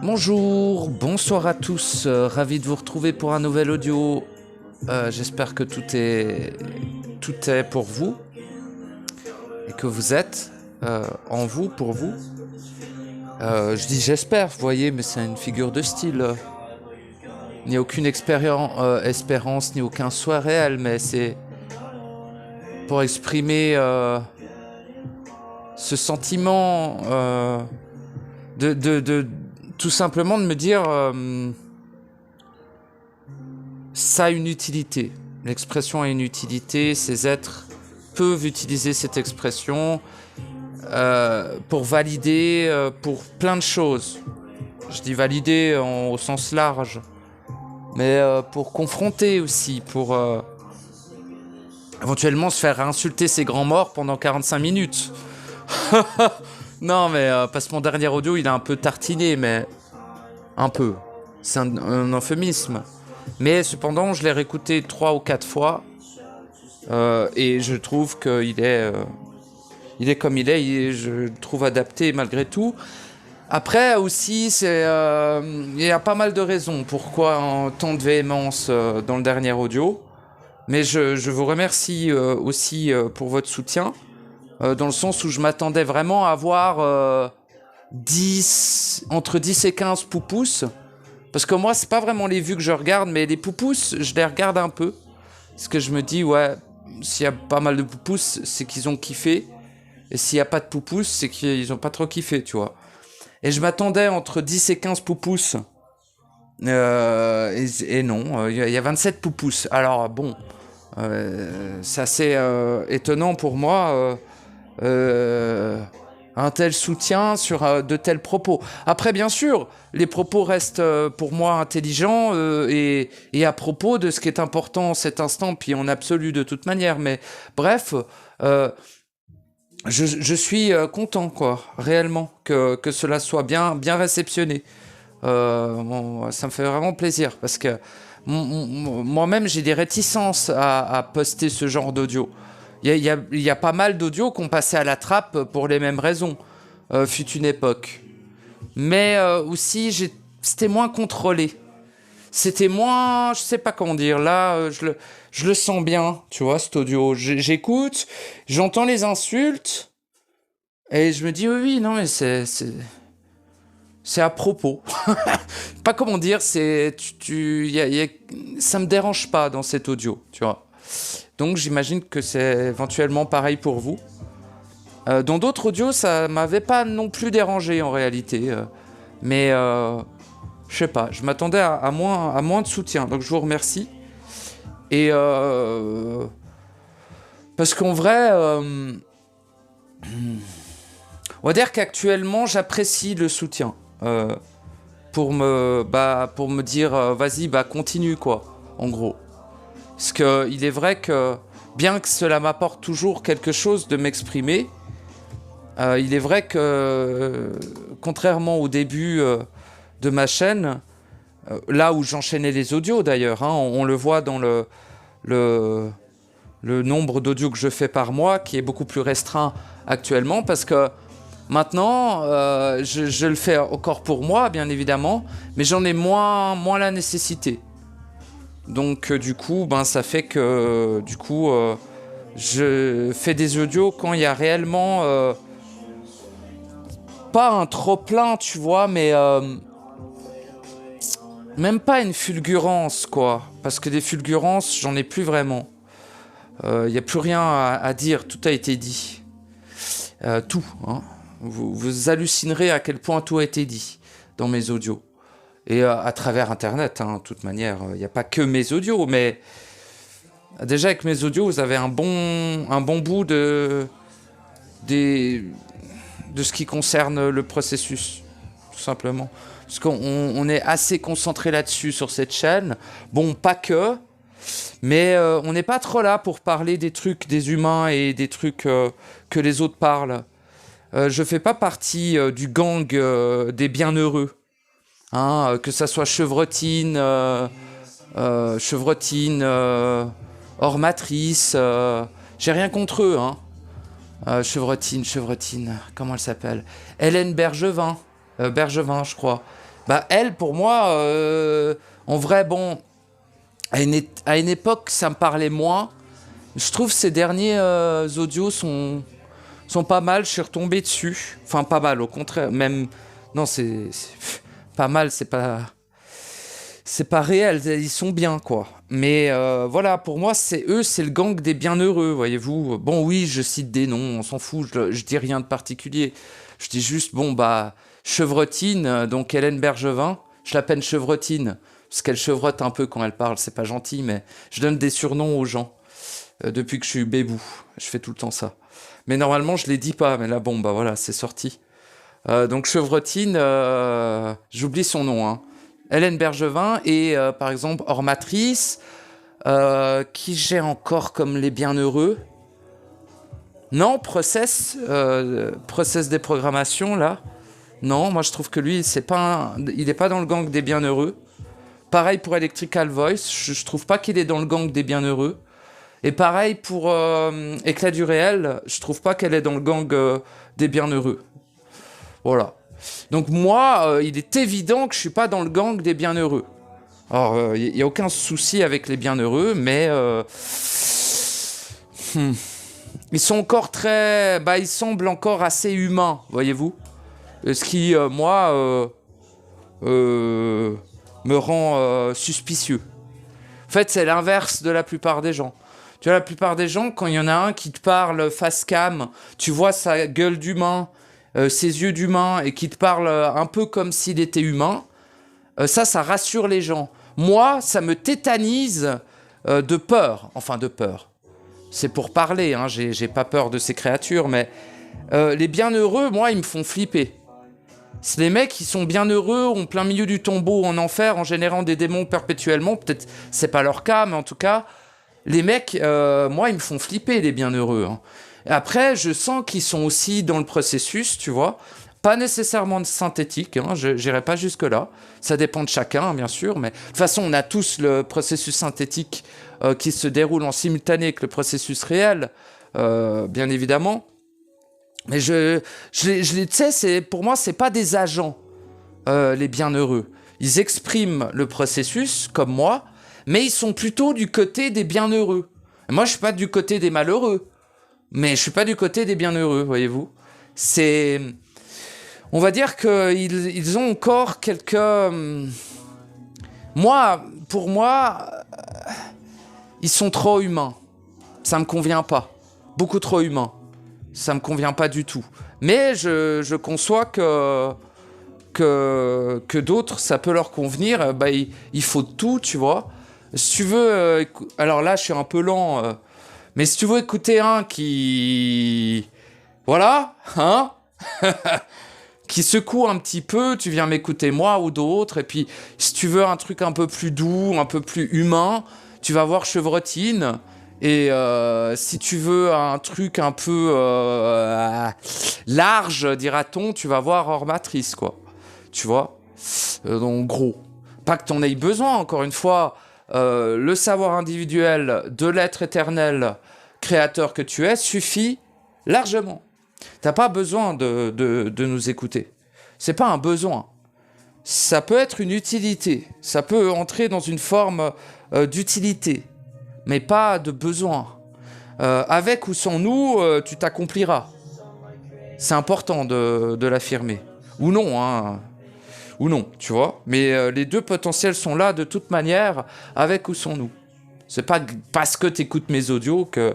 Bonjour, bonsoir à tous, ravi de vous retrouver pour un nouvel audio. J'espère que tout est pour vous et que vous êtes en vous, pour vous. Je dis j'espère, vous voyez, mais c'est une figure de style. Il n'y a aucune espérance, ni aucun souhait réel, mais c'est pour exprimer ce sentiment de tout simplement de me dire ça a une utilité. L'expression a une utilité. Ces êtres peuvent utiliser cette expression pour valider, pour plein de choses. Je dis valider au sens large, mais pour confronter aussi, pour éventuellement se faire insulter ses grands morts pendant 45 minutes. Non, mais parce que mon dernier audio, il a un peu tartiné, mais un peu. C'est un euphémisme. Mais cependant, je l'ai réécouté 3 ou 4 fois et je trouve qu'il est, il est comme il est. Je le trouve adapté malgré tout. Après aussi, il y a pas mal de raisons pourquoi tant de véhémence dans le dernier audio. Mais je vous remercie aussi pour votre soutien. Dans le sens où je m'attendais vraiment à avoir entre 10 et 15 poupous. Parce que moi, c'est pas vraiment les vues que je regarde, mais les poupous, je les regarde un peu. Parce que je me dis, ouais, s'il y a pas mal de poupous, c'est qu'ils ont kiffé. Et s'il y a pas de poupous, c'est qu'ils ont pas trop kiffé, tu vois. Et je m'attendais entre 10 et 15 poupous. Et non, il y a 27 poupous. Alors, bon, c'est assez étonnant pour moi. Un tel soutien sur de tels propos. Après, bien sûr, les propos restent pour moi intelligents et à propos de ce qui est important en cet instant, puis en absolu de toute manière. Mais bref, je suis content, quoi, réellement, que cela soit bien réceptionné. Bon, ça me fait vraiment plaisir, parce que moi-même, j'ai des réticences à poster ce genre d'audio. Il y a pas mal d'audios qui ont passé à la trappe pour les mêmes raisons, fut une époque. Mais aussi, c'était moins contrôlé. C'était moins, je sais pas comment dire, là, je le sens bien, tu vois, cet audio. J'écoute, j'entends les insultes, et je me dis, oui, non, mais c'est à propos. Pas comment dire, ça me dérange pas dans cet audio, tu vois. Donc j'imagine que c'est éventuellement pareil pour vous. Dans d'autres audios, ça m'avait pas non plus dérangé en réalité. Mais Je sais pas, je m'attendais à moins de soutien, donc je vous remercie. Et parce qu'en vrai, on va dire qu'actuellement, j'apprécie le soutien pour me dire, vas-y, continue, quoi, en gros. Parce qu'il est vrai que, bien que cela m'apporte toujours quelque chose de m'exprimer, il est vrai que, contrairement au début de ma chaîne, là où j'enchaînais les audios d'ailleurs, hein, on le voit dans le nombre d'audios que je fais par mois, qui est beaucoup plus restreint actuellement, parce que maintenant, je le fais encore pour moi, bien évidemment, mais j'en ai moins la nécessité. Donc du coup, ça fait que je fais des audios quand il y a réellement pas un trop-plein, tu vois, mais même pas une fulgurance, quoi. Parce que des fulgurances, j'en ai plus vraiment. Il n'y a plus rien à dire, tout a été dit. Tout, hein. Vous hallucinerez à quel point tout a été dit dans mes audios. Et à travers Internet, hein, de toute manière, il n'y a pas que mes audios, mais déjà avec mes audios, vous avez un bon bout de ce qui concerne le processus, tout simplement. Parce qu'on est assez concentré là-dessus sur cette chaîne. Bon, pas que, mais on n'est pas trop là pour parler des trucs des humains et des trucs que les autres parlent. Je fais pas partie du gang des bienheureux. Hein, que ça soit Chevrotine, Hors Matrice, j'ai rien contre eux, hein. Chevrotine, comment elle s'appelle? Hélène Bergevin, je crois. Elle, pour moi, en vrai, bon, à une époque, ça me parlait moins. Je trouve que ces derniers audios sont pas mal, je suis retombé dessus. Enfin, pas mal, au contraire, même... Non, c'est pas mal, c'est pas réel, ils sont bien, quoi. Mais voilà, pour moi, c'est le gang des bienheureux, voyez-vous. Bon, oui, je cite des noms, on s'en fout, je dis rien de particulier. Je dis juste, Chevrotine, donc Hélène Bergevin, je l'appelle Chevrotine, parce qu'elle chevrotte un peu quand elle parle, c'est pas gentil, mais je donne des surnoms aux gens, depuis que je suis bébou, je fais tout le temps ça. Mais normalement, je les dis pas, mais là, voilà, c'est sorti. Donc Chevrotine, j'oublie son nom, hein. Hélène Bergevin et par exemple Hors Matrice, qui j'ai encore comme les bienheureux. Non, Process Déprogrammation, là. Non, moi je trouve que lui, il n'est pas dans le gang des bienheureux. Pareil pour Electrical Voice, je trouve pas qu'il est dans le gang des bienheureux. Et pareil pour Éclat du réel, je trouve pas qu'elle est dans le gang des bienheureux. Voilà. Donc moi, il est évident que je suis pas dans le gang des bienheureux. Alors, il n'y a aucun souci avec les bienheureux, mais ils sont encore ils semblent encore assez humains, voyez-vous. Ce qui, moi, me rend suspicieux. En fait, c'est l'inverse de la plupart des gens. Tu vois, la plupart des gens, quand il y en a un qui te parle face cam, tu vois sa gueule d'humain, ses yeux d'humain, et qui te parle un peu comme s'il était humain, ça rassure les gens. Moi, ça me tétanise de peur. Enfin, de peur. C'est pour parler, hein, j'ai pas peur de ces créatures, mais les bienheureux, moi, ils me font flipper. C'est les mecs qui sont bienheureux, en plein milieu du tombeau, en enfer, en générant des démons perpétuellement. Peut-être c'est pas leur cas, mais en tout cas, les mecs, moi, ils me font flipper, les bienheureux. Hein. Après, je sens qu'ils sont aussi dans le processus, tu vois. Pas nécessairement synthétique, hein, je n'irai pas jusque-là. Ça dépend de chacun, bien sûr. Mais de toute façon, on a tous le processus synthétique qui se déroule en simultané avec le processus réel, bien évidemment. Mais tu sais, pour moi, c'est pas des agents, les bienheureux. Ils expriment le processus, comme moi, mais ils sont plutôt du côté des bienheureux. Et moi, je suis pas du côté des malheureux, mais je suis pas du côté des bienheureux, voyez-vous. On va dire qu'ils ont encore quelques... Pour moi, ils sont trop humains. Ça me convient pas. Beaucoup trop humains. Ça me convient pas du tout. Mais je conçois que que d'autres, ça peut leur convenir, bah, il faut tout, tu vois. Si tu veux... alors là, je suis un peu lent, mais si tu veux écouter un qui... Voilà, hein qui secoue un petit peu, tu viens m'écouter moi ou d'autres. Et puis, si tu veux un truc un peu plus doux, un peu plus humain, tu vas voir Chevrotine. Et si tu veux un truc un peu large, dira-t-on, tu vas voir Hors Matrice, quoi. Tu vois donc, gros. Pas que t'en aies besoin, encore une fois. Le savoir individuel de l'être éternel créateur que tu es suffit largement. T'as pas besoin de nous écouter. C'est pas un besoin. Ça peut être une utilité. Ça peut entrer dans une forme d'utilité, mais pas de besoin. Avec ou sans nous, tu t'accompliras. C'est important de l'affirmer. Ou non, hein. Ou non, tu vois. Mais les deux potentiels sont là de toute manière, avec ou sans nous. C'est pas parce que tu écoutes mes audios que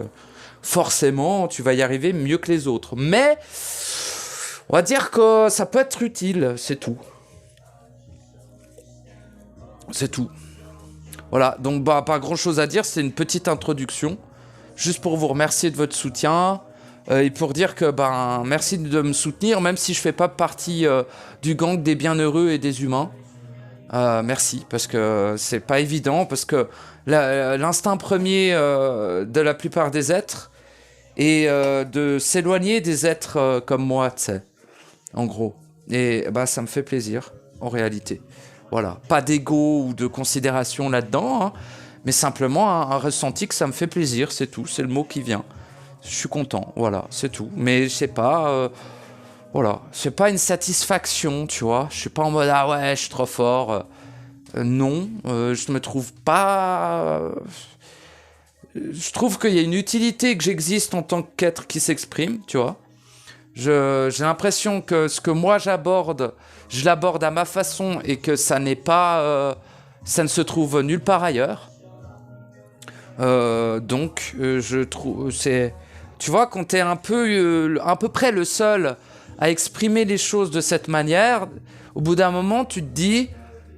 forcément tu vas y arriver mieux que les autres. Mais on va dire que ça peut être utile, c'est tout. C'est tout. Voilà, donc bah, pas grand chose à dire, c'est une petite introduction. Juste pour vous remercier de votre soutien. Et pour dire que merci de me soutenir, même si je fais pas partie du gang des bienheureux et des humains. Merci, parce que c'est pas évident, parce que l'instinct premier de la plupart des êtres est de s'éloigner des êtres comme moi, tu sais, en gros. Et ça me fait plaisir, en réalité. Voilà, pas d'ego ou de considération là-dedans, hein, mais simplement un ressenti que ça me fait plaisir, c'est tout, c'est le mot qui vient. Je suis content, voilà, c'est tout. Mais je sais pas, voilà, c'est pas une satisfaction, tu vois. Je suis pas en mode ah ouais, je suis trop fort. Non, je me trouve pas. Je trouve qu'il y a une utilité que j'existe en tant qu'être qui s'exprime, tu vois. J'ai l'impression que ce que moi j'aborde, je l'aborde à ma façon et que ça n'est pas, ça ne se trouve nulle part ailleurs. Donc, je trouve, tu vois, quand t'es à peu près le seul à exprimer les choses de cette manière, au bout d'un moment, tu te dis,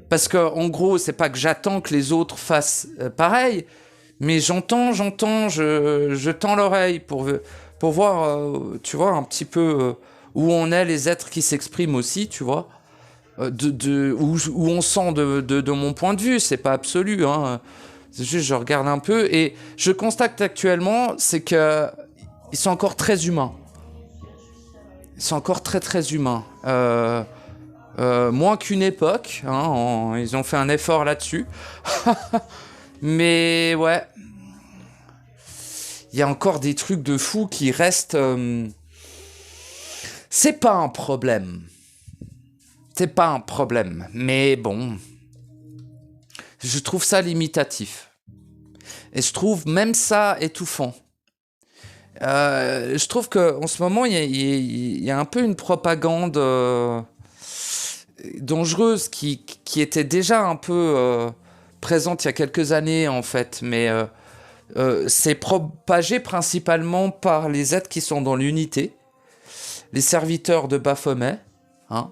parce que en gros, c'est pas que j'attends que les autres fassent pareil, mais j'entends, je tends l'oreille pour voir, tu vois, un petit peu où on est les êtres qui s'expriment aussi, tu vois, où on sent de mon point de vue, c'est pas absolu, hein. C'est juste, je regarde un peu et je constate actuellement, c'est que ils sont encore très humains. Ils sont encore très très humains. Moins qu'une époque, hein, ils ont fait un effort là-dessus. Mais ouais, il y a encore des trucs de fou qui restent. C'est pas un problème. C'est pas un problème. Mais bon, je trouve ça limitatif. Et je trouve même ça étouffant. Je trouve qu'en ce moment, il y a un peu une propagande dangereuse qui était déjà un peu présente il y a quelques années, en fait. Mais c'est propagé principalement par les êtres qui sont dans l'unité, les serviteurs de Baphomet. Hein.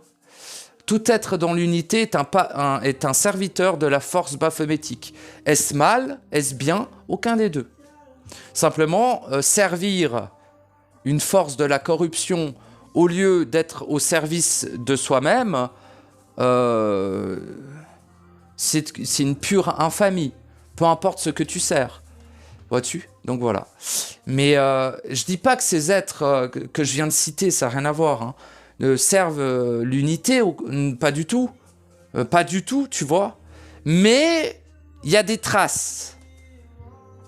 Tout être dans l'unité est un serviteur de la force baphométique. Est-ce mal? Est-ce bien? Aucun des deux. Simplement, servir une force de la corruption au lieu d'être au service de soi-même, c'est une pure infamie. Peu importe ce que tu sers. Vois-tu? Donc voilà. Mais je dis pas que ces êtres que je viens de citer, ça n'a rien à voir, hein, servent l'unité, pas du tout. Pas du tout, tu vois. Mais il y a des traces.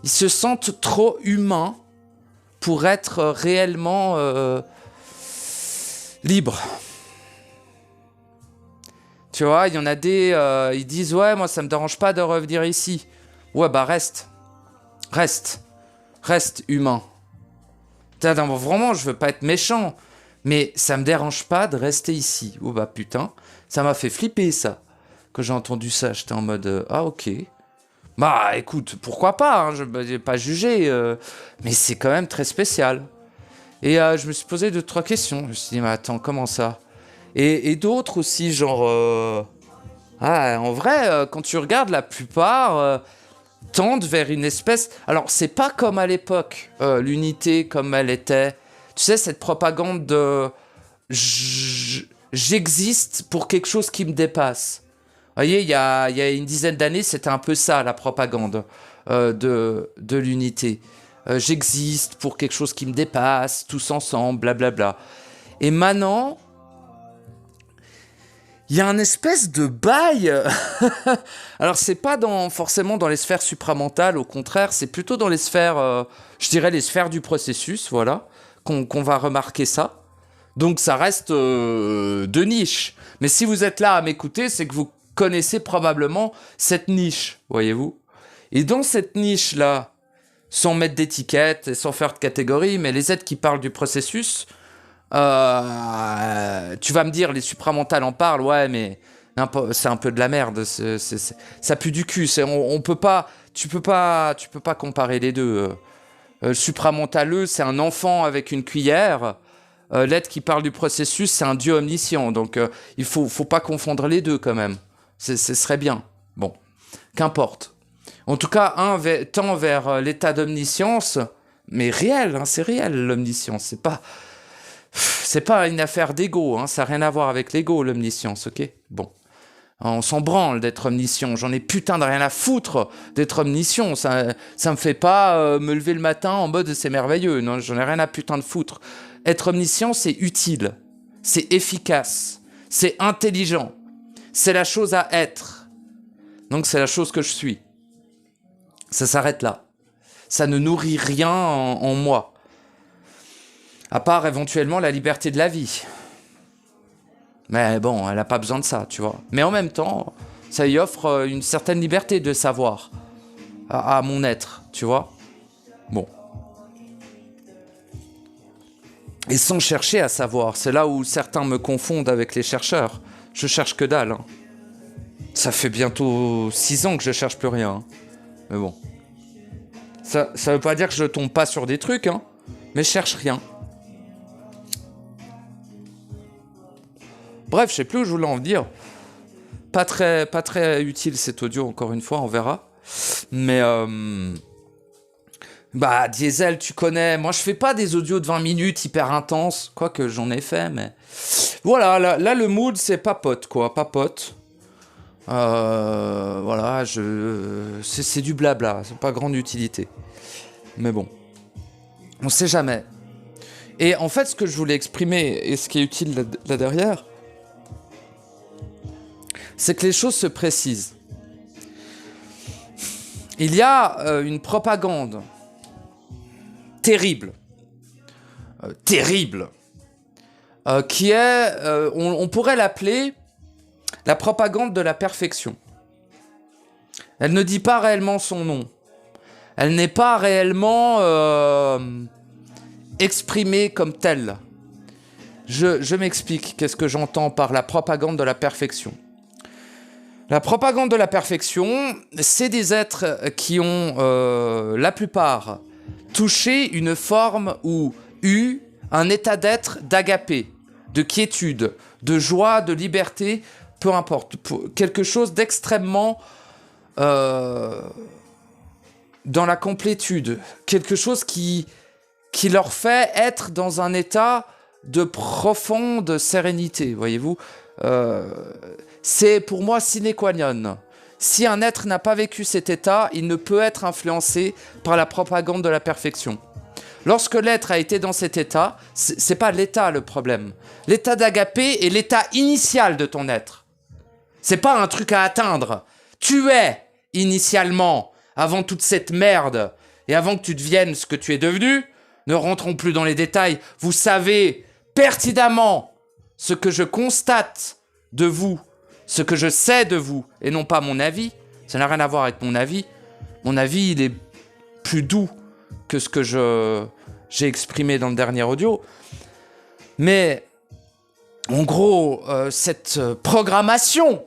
Ils se sentent trop humains pour être réellement libres. Tu vois, il y en a ils disent « Ouais, moi, ça me dérange pas de revenir ici. » Ouais, reste. Reste humain. Non, vraiment, je veux pas être méchant. Mais ça me dérange pas de rester ici. Oh putain, ça m'a fait flipper ça. Quand j'ai entendu ça, j'étais en mode ah ok. Écoute, pourquoi pas, hein, je n'ai pas jugé, mais c'est quand même très spécial. Et je me suis posé 2-3 questions. Je me suis dit, mais attends, comment ça? Et d'autres aussi, genre... en vrai, quand tu regardes, la plupart tendent vers une espèce... Alors, c'est pas comme à l'époque, l'unité comme elle était. Tu sais, cette propagande de... J'existe pour quelque chose qui me dépasse. Vous voyez, il y a une dizaine d'années, c'était un peu ça, la propagande de l'unité. J'existe pour quelque chose qui me dépasse, tous ensemble, blablabla. Et maintenant, il y a un espèce de bail. Alors, c'est pas forcément dans les sphères supramentales, au contraire, c'est plutôt dans les sphères, je dirais les sphères du processus, voilà, qu'on va remarquer ça. Donc, ça reste de niche. Mais si vous êtes là à m'écouter, c'est que vous connaissez probablement cette niche, voyez-vous. Et dans cette niche-là, sans mettre d'étiquette et sans faire de catégorie, mais les êtres qui parlent du processus, tu vas me dire, les supramentales en parlent, ouais, mais c'est un peu de la merde, ça pue du cul, on peut pas, tu peux pas comparer les deux. Le supramentaleux, c'est un enfant avec une cuillère. L'être qui parle du processus, c'est un dieu omniscient. Donc, il faut pas confondre les deux quand même. Ce serait bien. Bon, qu'importe. En tout cas, un tend vers l'état d'omniscience, mais réel, hein, c'est réel l'omniscience. C'est pas une affaire d'ego, hein, ça n'a rien à voir avec l'ego, l'omniscience, ok? Bon. On s'en branle d'être omniscient. J'en ai putain de rien à foutre d'être omniscient. Ça me fait pas me lever le matin en mode c'est merveilleux. Non, j'en ai rien à putain de foutre. Être omniscient, c'est utile. C'est efficace. C'est intelligent. C'est la chose à être. Donc c'est la chose que je suis. Ça s'arrête là. Ça ne nourrit rien en moi. À part éventuellement la liberté de la vie. Mais bon, elle n'a pas besoin de ça, tu vois. Mais en même temps, ça y offre une certaine liberté de savoir à mon être, tu vois. Bon. Et sans chercher à savoir, c'est là où certains me confondent avec les chercheurs. Je cherche que dalle. Hein. Ça fait bientôt 6 ans que je cherche plus rien. Hein. Mais bon. Ça veut pas dire que je tombe pas sur des trucs, hein. Mais je cherche rien. Bref, je sais plus où je voulais en venir. Pas très utile cet audio, encore une fois, on verra. Mais Diesel, tu connais. Moi, je fais pas des audios de 20 minutes hyper intenses. Quoique j'en ai fait, mais... Voilà, là le mood, c'est papote, quoi. Papote. Voilà, c'est du blabla. C'est pas grande utilité. Mais bon. On sait jamais. Et en fait, ce que je voulais exprimer, et ce qui est utile là derrière... c'est que les choses se précisent. Il y a une propagande terrible, qui est, on pourrait l'appeler la propagande de la perfection. Elle ne dit pas réellement son nom. Elle n'est pas réellement exprimée comme telle. Je m'explique, qu'est-ce que j'entends par la propagande de la perfection. La propagande de la perfection, c'est des êtres qui ont, la plupart, touché une forme ou eu un état d'être d'agapé, de quiétude, de joie, de liberté, peu importe, quelque chose d'extrêmement dans la complétude, quelque chose qui leur fait être dans un état de profonde sérénité, voyez-vous. C'est pour moi sine qua non. Si un être n'a pas vécu cet état, il ne peut être influencé par la propagande de la perfection. Lorsque l'être a été dans cet état, c'est pas l'état le problème. L'état d'agapé est l'état initial de ton être. C'est pas un truc à atteindre. Tu es initialement, avant toute cette merde, et avant que tu deviennes ce que tu es devenu, ne rentrons plus dans les détails, vous savez pertinemment ce que je constate de vous, ce que je sais de vous, et non pas mon avis. Ça n'a rien à voir avec mon avis. Mon avis, il est plus doux que ce que j'ai exprimé dans le dernier audio. Mais, en gros, cette programmation,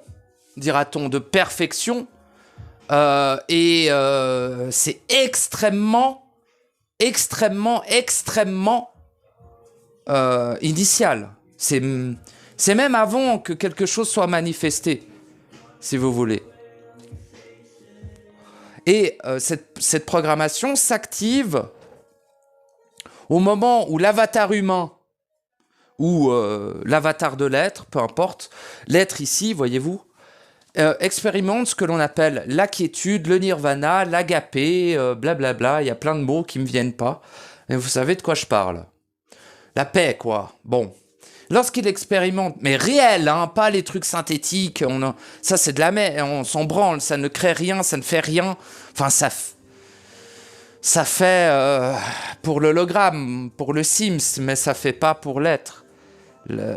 dira-t-on, de perfection, c'est extrêmement initial. C'est même avant que quelque chose soit manifesté, si vous voulez. Et cette programmation s'active au moment où l'avatar humain ou l'avatar de l'être, peu importe, l'être ici, voyez-vous, expérimente ce que l'on appelle la quiétude, le nirvana, l'agapé, blablabla, il y a plein de mots qui ne me viennent pas, mais vous savez de quoi je parle. La paix, quoi. Bon. Lorsqu'il expérimente, mais réel, hein, pas les trucs synthétiques, ça c'est de la merde, on s'en branle, ça ne crée rien, ça ne fait rien, enfin ça fait pour l'hologramme, pour le Sims, mais ça fait pas pour l'être.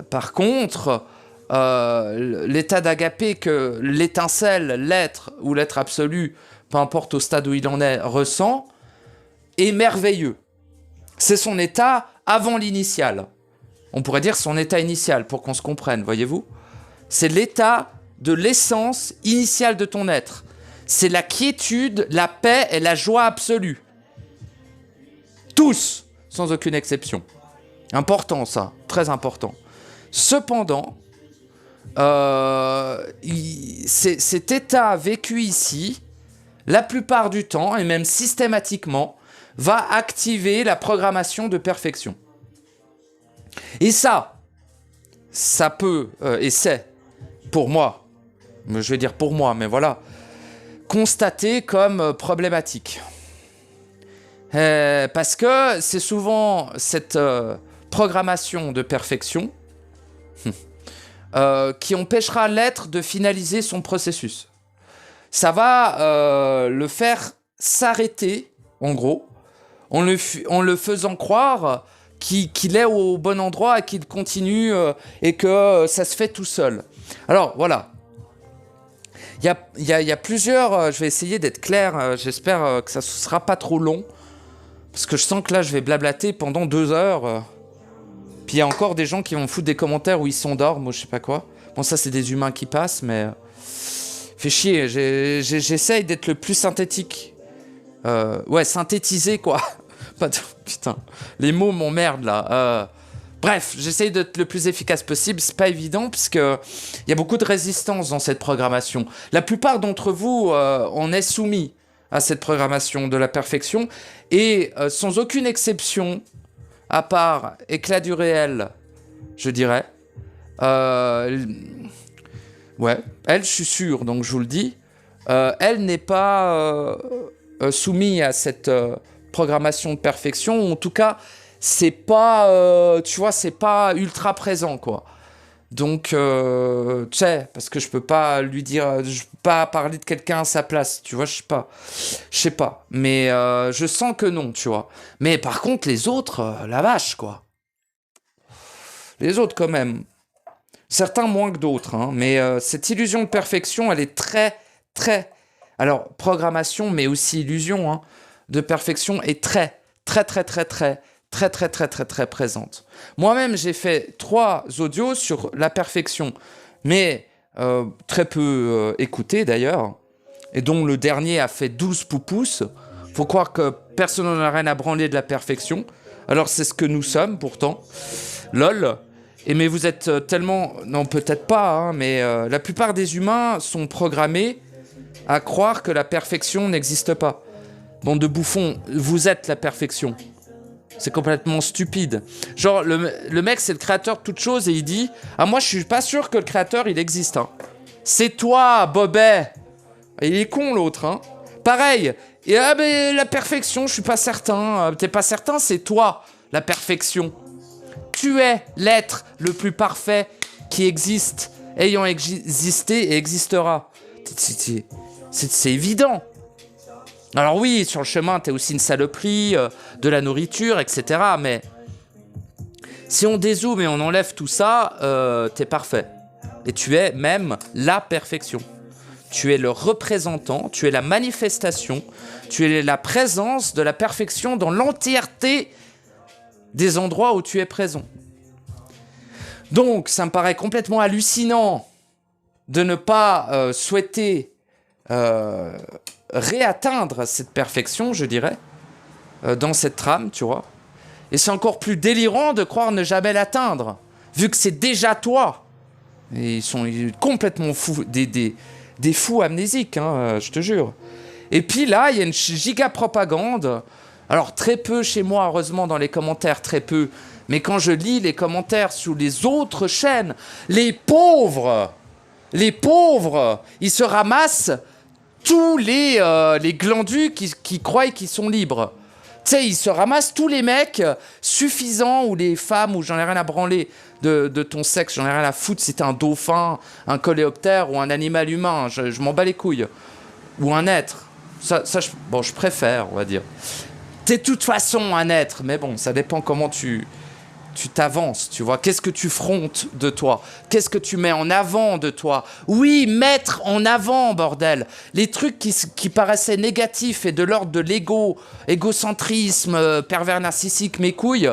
Par contre, l'état d'agapé que l'étincelle, l'être ou l'être absolu, peu importe au stade où il en est, ressent, est merveilleux. C'est son état avant l'initial. On pourrait dire son état initial pour qu'on se comprenne, voyez-vous. C'est l'état de l'essence initiale de ton être. C'est la quiétude, la paix et la joie absolue. Tous, sans aucune exception. Important ça, très important. Cependant, cet état vécu ici, la plupart du temps, et même systématiquement, va activer la programmation de perfection. Et ça peut, et c'est, pour moi, je vais dire pour moi, mais voilà, constaté comme problématique. Parce que c'est souvent cette programmation de perfection qui empêchera l'être de finaliser son processus. Ça va le faire s'arrêter, en gros, en le faisant croire qu'il est au bon endroit et qu'il continue et que ça se fait tout seul. Alors, voilà. Il y a plusieurs... je vais essayer d'être clair. J'espère que ça ne sera pas trop long. Parce que je sens que là, je vais blablater pendant 2 heures. Puis il y a encore des gens qui vont me foutre des commentaires où ils s'endorment ou je sais pas quoi. Bon, ça, c'est des humains qui passent, mais... fait chier. J'essaye d'être le plus synthétique. Ouais, synthétisé, quoi. Putain, les mots m'emmerdent là. Bref, j'essaye d'être le plus efficace possible. C'est pas évident parce que il y a beaucoup de résistance dans cette programmation. La plupart d'entre vous, on est soumis à cette programmation de la perfection et sans aucune exception, à part éclat du réel, je dirais. Ouais, elle, je suis sûr, donc je vous le dis. Elle n'est pas soumise à cette programmation de perfection. En tout cas, c'est pas, tu vois, c'est pas ultra présent, quoi. Donc, tu sais, parce que je peux pas lui dire, je peux pas parler de quelqu'un à sa place, tu vois, je sais pas. Mais je sens que non, tu vois. Mais par contre, les autres, la vache, quoi. Les autres, quand même. Certains moins que d'autres, hein, mais cette illusion de perfection, elle est très, très... Alors, programmation, mais aussi illusion hein, de perfection est très, très, très, très, très, très, très, très, très, très présente. Moi-même, j'ai fait 3 audios sur la perfection, mais très peu écoutés d'ailleurs, et dont le dernier a fait 12 poupous. Faut croire que personne n'en a rien à branler de la perfection. Alors, c'est ce que nous sommes, pourtant. Lol. Et mais vous êtes tellement... Non, peut-être pas, hein, mais la plupart des humains sont programmés à croire que la perfection n'existe pas. Bande de bouffons, vous êtes la perfection. C'est complètement stupide. Genre, le mec, c'est le créateur de toute chose et il dit « Ah, moi, je suis pas sûr que le créateur, il existe. Hein. C'est toi, Bobet !» Il est con, l'autre. Hein. Pareil. Et ah, mais la perfection, je suis pas certain. T'es pas certain, c'est toi, la perfection. Tu es l'être le plus parfait qui existe, ayant existé et existera. C'est évident. Alors oui, sur le chemin, t'es aussi une saloperie, de la nourriture, etc. Mais si on dézoome et on enlève tout ça, t'es parfait. Et tu es même la perfection. Tu es le représentant, tu es la manifestation, tu es la présence de la perfection dans l'entièreté des endroits où tu es présent. Donc, ça me paraît complètement hallucinant de ne pas souhaiter réatteindre cette perfection, je dirais, dans cette trame, tu vois. Et c'est encore plus délirant de croire ne jamais l'atteindre, vu que c'est déjà toi. Et ils sont complètement fous, des fous amnésiques, hein, je te jure. Et puis là, il y a une giga propagande. Alors très peu chez moi, heureusement, dans les commentaires, très peu. Mais quand je lis les commentaires sous les autres chaînes, les pauvres, ils se ramassent tous les glandus qui croient qu'ils sont libres. Tu sais, ils se ramassent tous les mecs suffisants, ou les femmes, ou j'en ai rien à branler de ton sexe, j'en ai rien à foutre si t'es un dauphin, un coléoptère ou un animal humain, je m'en bats les couilles. Ou un être. Ça je préfère, on va dire. T'es de toute façon un être, mais bon, ça dépend comment tu t'avances, tu vois. Qu'est-ce que tu frontes de toi? Qu'est-ce que tu mets en avant de toi? Oui, mettre en avant, bordel. Les trucs qui paraissaient négatifs et de l'ordre de l'ego, égocentrisme, pervers narcissique, mes couilles.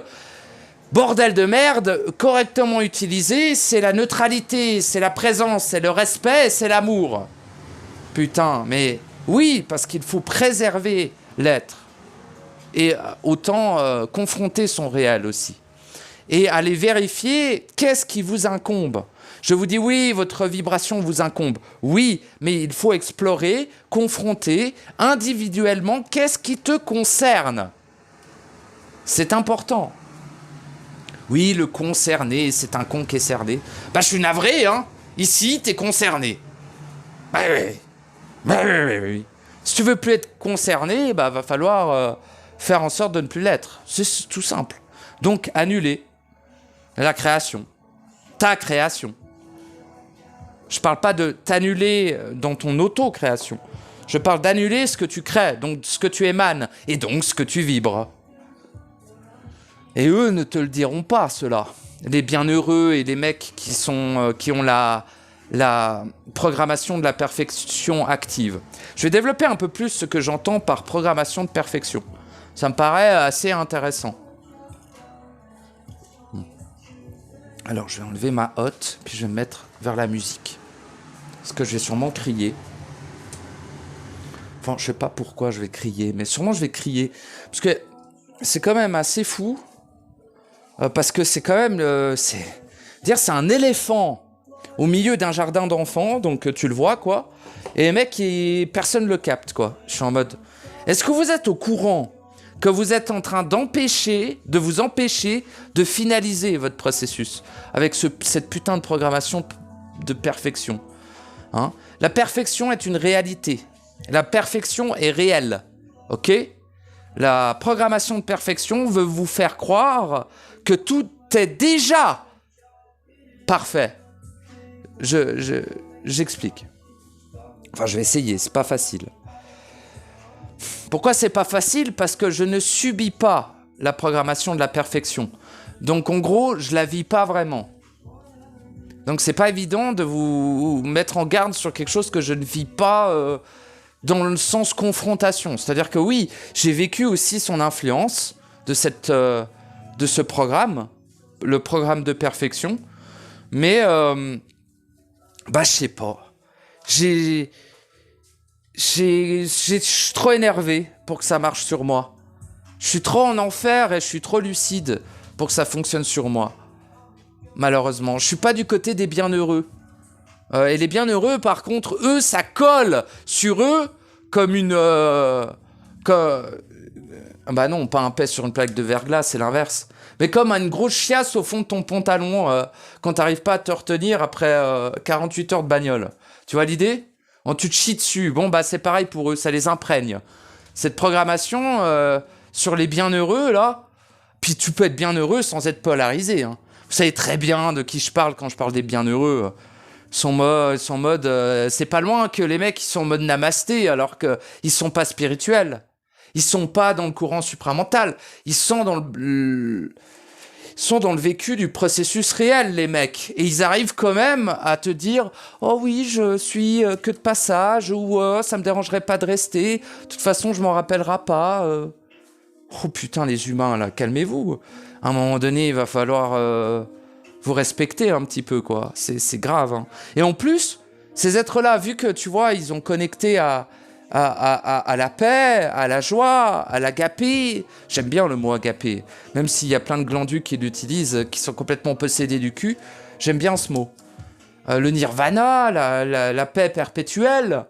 Bordel de merde, correctement utilisé, c'est la neutralité, c'est la présence, c'est le respect, c'est l'amour. Putain, mais oui, parce qu'il faut préserver l'être. Et autant confronter son réel aussi. Et aller vérifier qu'est-ce qui vous incombe. Je vous dis oui, votre vibration vous incombe. Oui, mais il faut explorer, confronter individuellement qu'est-ce qui te concerne. C'est important. Oui, le concerné, c'est un con qui est cerné. Bah, je suis navré, hein. Ici, t'es concerné. Bah oui. Bah oui. Si tu veux plus être concerné, bah va falloir faire en sorte de ne plus l'être. C'est tout simple. Donc, annuler la création. Ta création. Je parle pas de t'annuler dans ton auto-création. Je parle d'annuler ce que tu crées, donc ce que tu émanes, et donc ce que tu vibres. Et eux ne te le diront pas, cela. Les bienheureux et les mecs qui ont la programmation de la perfection active. Je vais développer un peu plus ce que j'entends par programmation de perfection. Ça me paraît assez intéressant. Alors, je vais enlever ma hotte, puis je vais me mettre vers la musique. Parce que je vais sûrement crier. Enfin, je sais pas pourquoi je vais crier, mais sûrement je vais crier. Parce que c'est quand même assez fou. Parce que c'est quand même... c'est un éléphant au milieu d'un jardin d'enfants, donc tu le vois, quoi. Et les mecs, personne le capte, quoi. Je suis en mode... Est-ce que vous êtes au courant que vous êtes en train de vous empêcher de finaliser votre processus avec cette putain de programmation de perfection, hein? La perfection est une réalité. La perfection est réelle, ok? La programmation de perfection veut vous faire croire que tout est déjà parfait. J'explique. Enfin, je vais essayer, c'est pas facile. Pourquoi c'est pas facile? Parce que je ne subis pas la programmation de la perfection. Donc, en gros, je la vis pas vraiment. Donc, c'est pas évident de vous mettre en garde sur quelque chose que je ne vis pas dans le sens confrontation. C'est-à-dire que oui, j'ai vécu aussi son influence de ce programme, le programme de perfection. Mais, je sais pas. Je suis trop énervé pour que ça marche sur moi. Je suis trop en enfer et je suis trop lucide pour que ça fonctionne sur moi. Malheureusement, je suis pas du côté des bienheureux. Et les bienheureux, par contre, eux, ça colle sur eux comme une... bah non, pas un pet sur une plaque de verglas, c'est l'inverse. Mais comme une grosse chiasse au fond de ton pantalon quand t'arrives pas à te retenir après 48 heures de bagnole. Tu vois l'idée? Tu te chies dessus. Bon, bah c'est pareil pour eux, ça les imprègne. Cette programmation sur les bienheureux, là, puis tu peux être bienheureux sans être polarisé, hein. Vous savez très bien de qui je parle quand je parle des bienheureux. Ils sont en mode c'est pas loin que les mecs ils sont en mode namasté alors qu'ils sont pas spirituels. Ils sont pas dans le courant supramental. Ils sont dans le vécu du processus réel, les mecs. Et ils arrivent quand même à te dire « Oh oui, je suis que de passage » ou « ça me dérangerait pas de rester. De toute façon, je m'en rappellerai pas. » Oh putain, les humains, là, calmez-vous. À un moment donné, il va falloir vous respecter un petit peu, quoi. C'est grave, hein. Et en plus, ces êtres-là, vu que, tu vois, ils ont connecté à la paix, à la joie, à l'agapé. J'aime bien le mot agapé, même s'il y a plein de glandus qui l'utilisent, qui sont complètement possédés du cul. J'aime bien ce mot. le nirvana, la paix perpétuelle,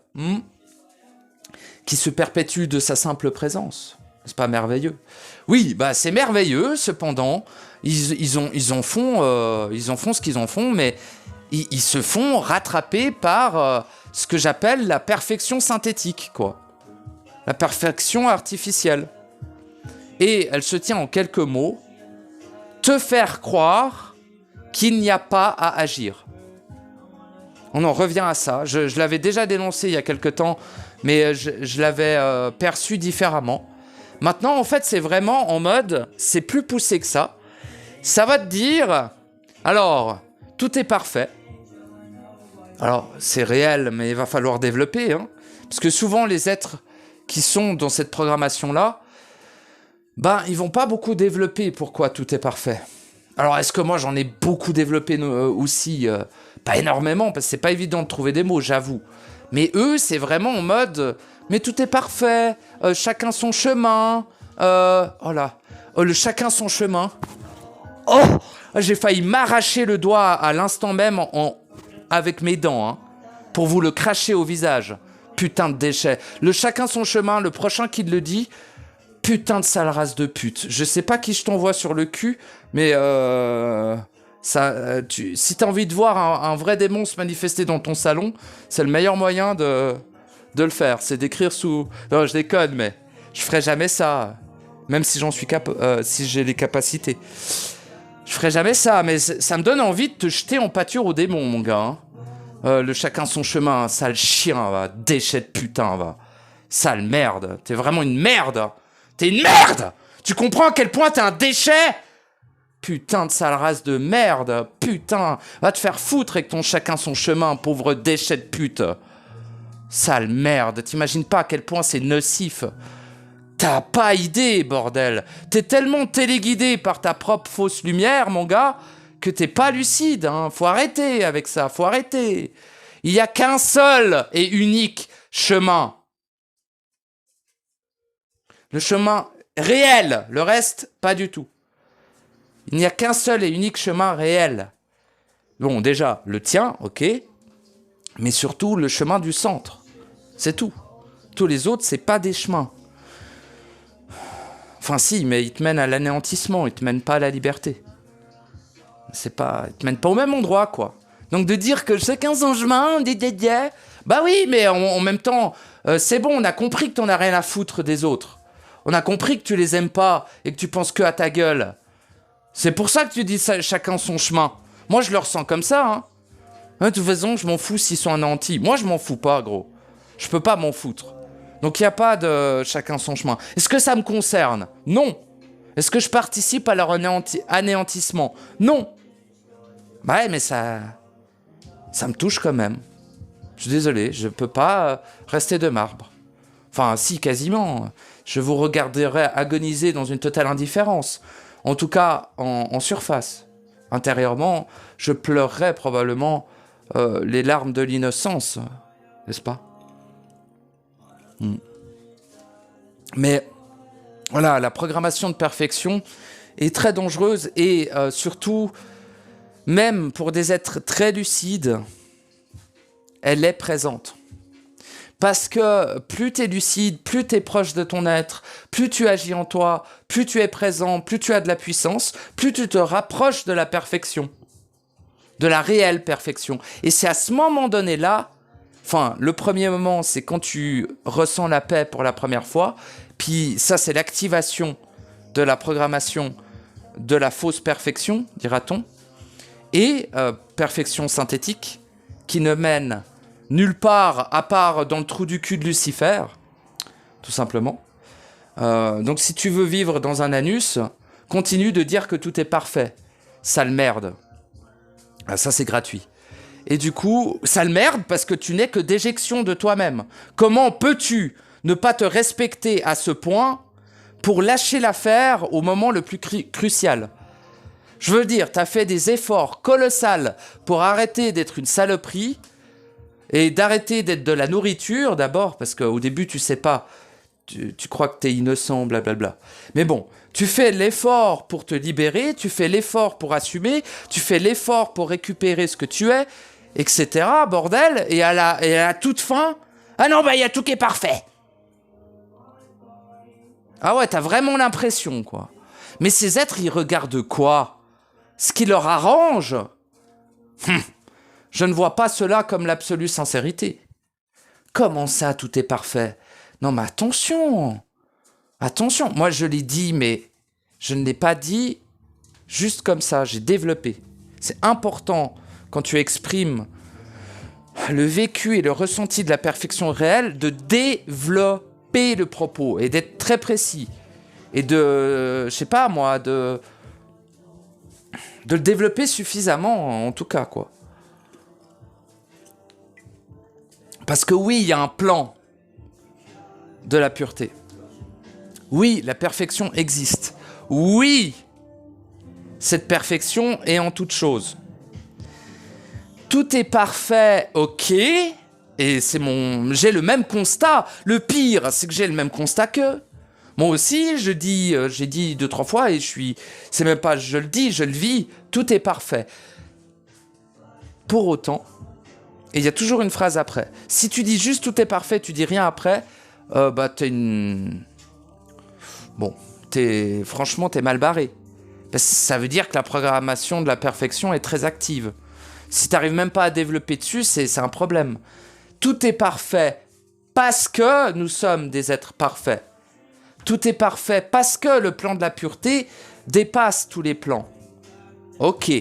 qui se perpétue de sa simple présence. C'est pas merveilleux? Oui, bah c'est merveilleux. Cependant, ils en font ce qu'ils en font, mais ils se font rattraper par ce que j'appelle la perfection synthétique, quoi. La perfection artificielle. Et elle se tient en quelques mots: te faire croire qu'il n'y a pas à agir. On en revient à ça. Je l'avais déjà dénoncé il y a quelque temps, mais je l'avais perçu différemment. Maintenant, en fait, c'est vraiment en mode, c'est plus poussé que ça. Ça va te dire, alors, tout est parfait. Alors, c'est réel, mais il va falloir développer, hein. Parce que souvent, les êtres qui sont dans cette programmation-là, ben, ils vont pas beaucoup développer pourquoi tout est parfait. Alors, est-ce que moi, j'en ai beaucoup développé aussi pas énormément, parce que c'est pas évident de trouver des mots, j'avoue. Mais eux, c'est vraiment en mode, mais tout est parfait, chacun son chemin, le chacun son chemin. Oh, j'ai failli m'arracher le doigt à l'instant même avec mes dents, hein, pour vous le cracher au visage. Putain de déchet. Le chacun son chemin, le prochain qui le dit, putain de sale race de pute. Je sais pas qui je t'envoie sur le cul, mais si t'as envie de voir un vrai démon se manifester dans ton salon, c'est le meilleur moyen de le faire. C'est d'écrire sous... Non, je déconne, mais je ferai jamais ça. Même si j'en suis si j'ai les capacités. Je ferai jamais ça, mais ça me donne envie de te jeter en pâture au démon, mon gars. Hein. Le chacun son chemin, sale chien, va. Déchet de putain, va. Sale merde. T'es vraiment une merde. T'es une merde. Tu comprends à quel point t'es un déchet? Putain de sale race de merde. Putain. Va te faire foutre avec ton chacun son chemin, pauvre déchet de pute. Sale merde. T'imagines pas à quel point c'est nocif. T'as pas idée, bordel. T'es tellement téléguidé par ta propre fausse lumière, mon gars, que t'es pas lucide, hein. Faut arrêter avec ça, faut arrêter. Il y a qu'un seul et unique chemin. Le chemin réel, le reste, pas du tout. Il n'y a qu'un seul et unique chemin réel. Bon, déjà, le tien, ok, mais surtout le chemin du centre. C'est tout. Tous les autres, c'est pas des chemins. Enfin si, mais ils te mènent à l'anéantissement, ils te mènent pas à la liberté. Ils te mènent pas au même endroit, quoi. Donc de dire que chacun son chemin, bah oui, mais en même temps, c'est bon, on a compris que t'en as rien à foutre des autres. On a compris que tu les aimes pas et que tu penses que à ta gueule. C'est pour ça que tu dis ça, chacun son chemin. Moi, je le ressens comme ça, hein. De toute façon, je m'en fous s'ils sont anéantis. Moi, je m'en fous pas, gros. Je peux pas m'en foutre. Donc, il n'y a pas de chacun son chemin. Est-ce que ça me concerne? Non. Est-ce que je participe à leur anéantissement? Non. Bah ouais, mais ça me touche quand même. Je suis désolé, je peux pas rester de marbre. Enfin, si, quasiment. Je vous regarderai agoniser dans une totale indifférence. En tout cas, en surface. Intérieurement, je pleurerais probablement les larmes de l'innocence. N'est-ce pas? Mais voilà, la programmation de perfection est très dangereuse et surtout, même pour des êtres très lucides, elle est présente. Parce que plus tu es lucide, plus tu es proche de ton être, plus tu agis en toi, plus tu es présent, plus tu as de la puissance, plus tu te rapproches de la perfection, de la réelle perfection. Et c'est à ce moment donné-là, enfin, le premier moment, c'est quand tu ressens la paix pour la première fois, puis ça, c'est l'activation de la programmation de la fausse perfection, dira-t-on, et perfection synthétique, qui ne mène nulle part à part dans le trou du cul de Lucifer, tout simplement. Donc si tu veux vivre dans un anus, continue de dire que tout est parfait. Sale merde. Ça, c'est gratuit. Et du coup, sale merde parce que tu n'es que déjection de toi-même. Comment peux-tu ne pas te respecter à ce point pour lâcher l'affaire au moment le plus crucial? Je veux dire, tu as fait des efforts colossaux pour arrêter d'être une saloperie et d'arrêter d'être de la nourriture d'abord, parce qu'au début, tu sais pas, tu crois que tu es innocent, blablabla. Mais bon, tu fais l'effort pour te libérer, tu fais l'effort pour assumer, tu fais l'effort pour récupérer ce que tu es, etc., bordel, et à la toute fin, ah non, bah il y a tout qui est parfait. Ah ouais, t'as vraiment l'impression, quoi. Mais ces êtres, ils regardent quoi? Ce qui leur arrange? Je ne vois pas cela comme l'absolue sincérité. Comment ça, tout est parfait? Non, mais attention! Attention, moi je l'ai dit, mais je ne l'ai pas dit juste comme ça, j'ai développé. C'est important, quand tu exprimes le vécu et le ressenti de la perfection réelle, de développer le propos et d'être très précis. Et de, je sais pas moi, de le développer suffisamment, en tout cas, quoi. Parce que oui, il y a un plan de la pureté. Oui, la perfection existe. Oui, cette perfection est en toute chose. Tout est parfait, ok. Et j'ai le même constat. Le pire, c'est que j'ai le même constat qu'eux. Moi aussi, j'ai dit 2-3 fois et c'est même pas je le dis, je le vis. Tout est parfait. Pour autant, et il y a toujours une phrase après. Si tu dis juste tout est parfait, tu dis rien après, bah franchement, t'es mal barré. Parce que ça veut dire que la programmation de la perfection est très active. Si t'arrives même pas à développer dessus, c'est un problème. Tout est parfait parce que nous sommes des êtres parfaits. Tout est parfait parce que le plan de la pureté dépasse tous les plans. Ok.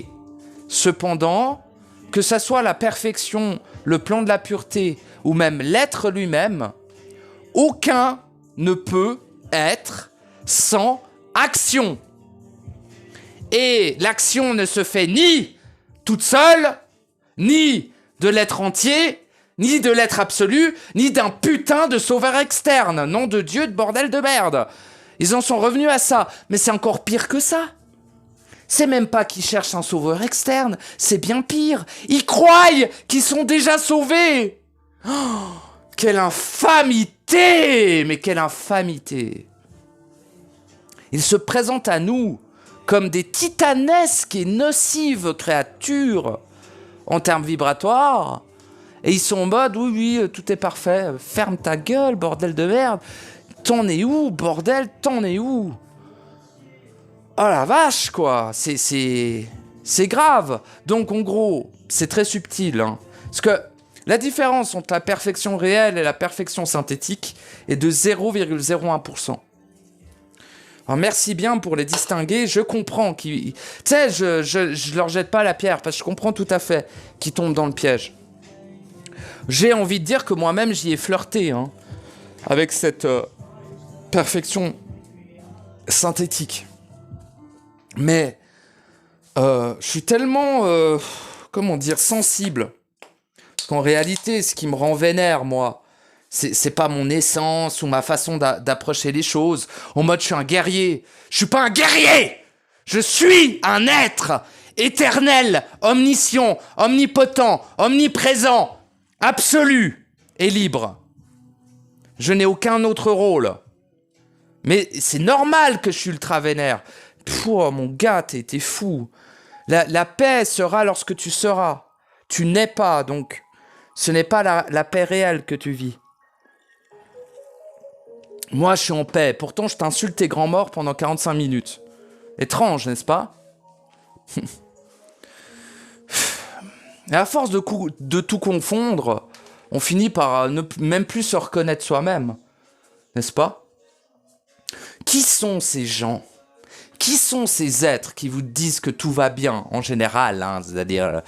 Cependant, que ça soit la perfection, le plan de la pureté, ou même l'être lui-même, aucun ne peut être sans action. Et l'action ne se fait ni toute seule, ni de l'être entier, ni de l'être absolu, ni d'un putain de sauveur externe. Nom de Dieu, de bordel de merde. Ils en sont revenus à ça. Mais c'est encore pire que ça. C'est même pas qu'ils cherchent un sauveur externe, c'est bien pire. Ils croient qu'ils sont déjà sauvés. Oh, quelle infamité! Mais quelle infamité! Ils se présentent à nous comme des titanesques et nocives créatures en termes vibratoires. Et ils sont en mode, oui, tout est parfait. Ferme ta gueule, bordel de merde. T'en es où, bordel? T'en es où? Oh la vache, quoi. C'est grave. Donc, en gros, c'est très subtil. Hein. Parce que la différence entre la perfection réelle et la perfection synthétique est de 0,01%. Alors, merci bien pour les distinguer. Je comprends qu'ils... Tu sais, je leur jette pas la pierre, parce que je comprends tout à fait qu'ils tombent dans le piège. J'ai envie de dire que moi-même, j'y ai flirté, hein, avec cette perfection synthétique. Mais je suis tellement, sensible. Parce qu'en réalité, ce qui me rend vénère, moi, c'est pas mon essence ou ma façon d'approcher les choses. En mode, je suis un guerrier. Je suis pas un guerrier! Je suis un être éternel, omniscient, omnipotent, omniprésent, absolu et libre. Je n'ai aucun autre rôle. Mais c'est normal que je suis ultra vénère. Pouah, mon gars, t'es fou. La paix sera lorsque tu seras. Tu n'es pas, donc ce n'est pas la paix réelle que tu vis. Moi, je suis en paix. Pourtant, je t'insulte tes grands morts pendant 45 minutes. Étrange, n'est-ce pas? Et à force de tout confondre, on finit par ne même plus se reconnaître soi-même. N'est-ce pas? Qui sont ces gens? Qui sont ces êtres qui vous disent que tout va bien, en général, hein, c'est-à-dire,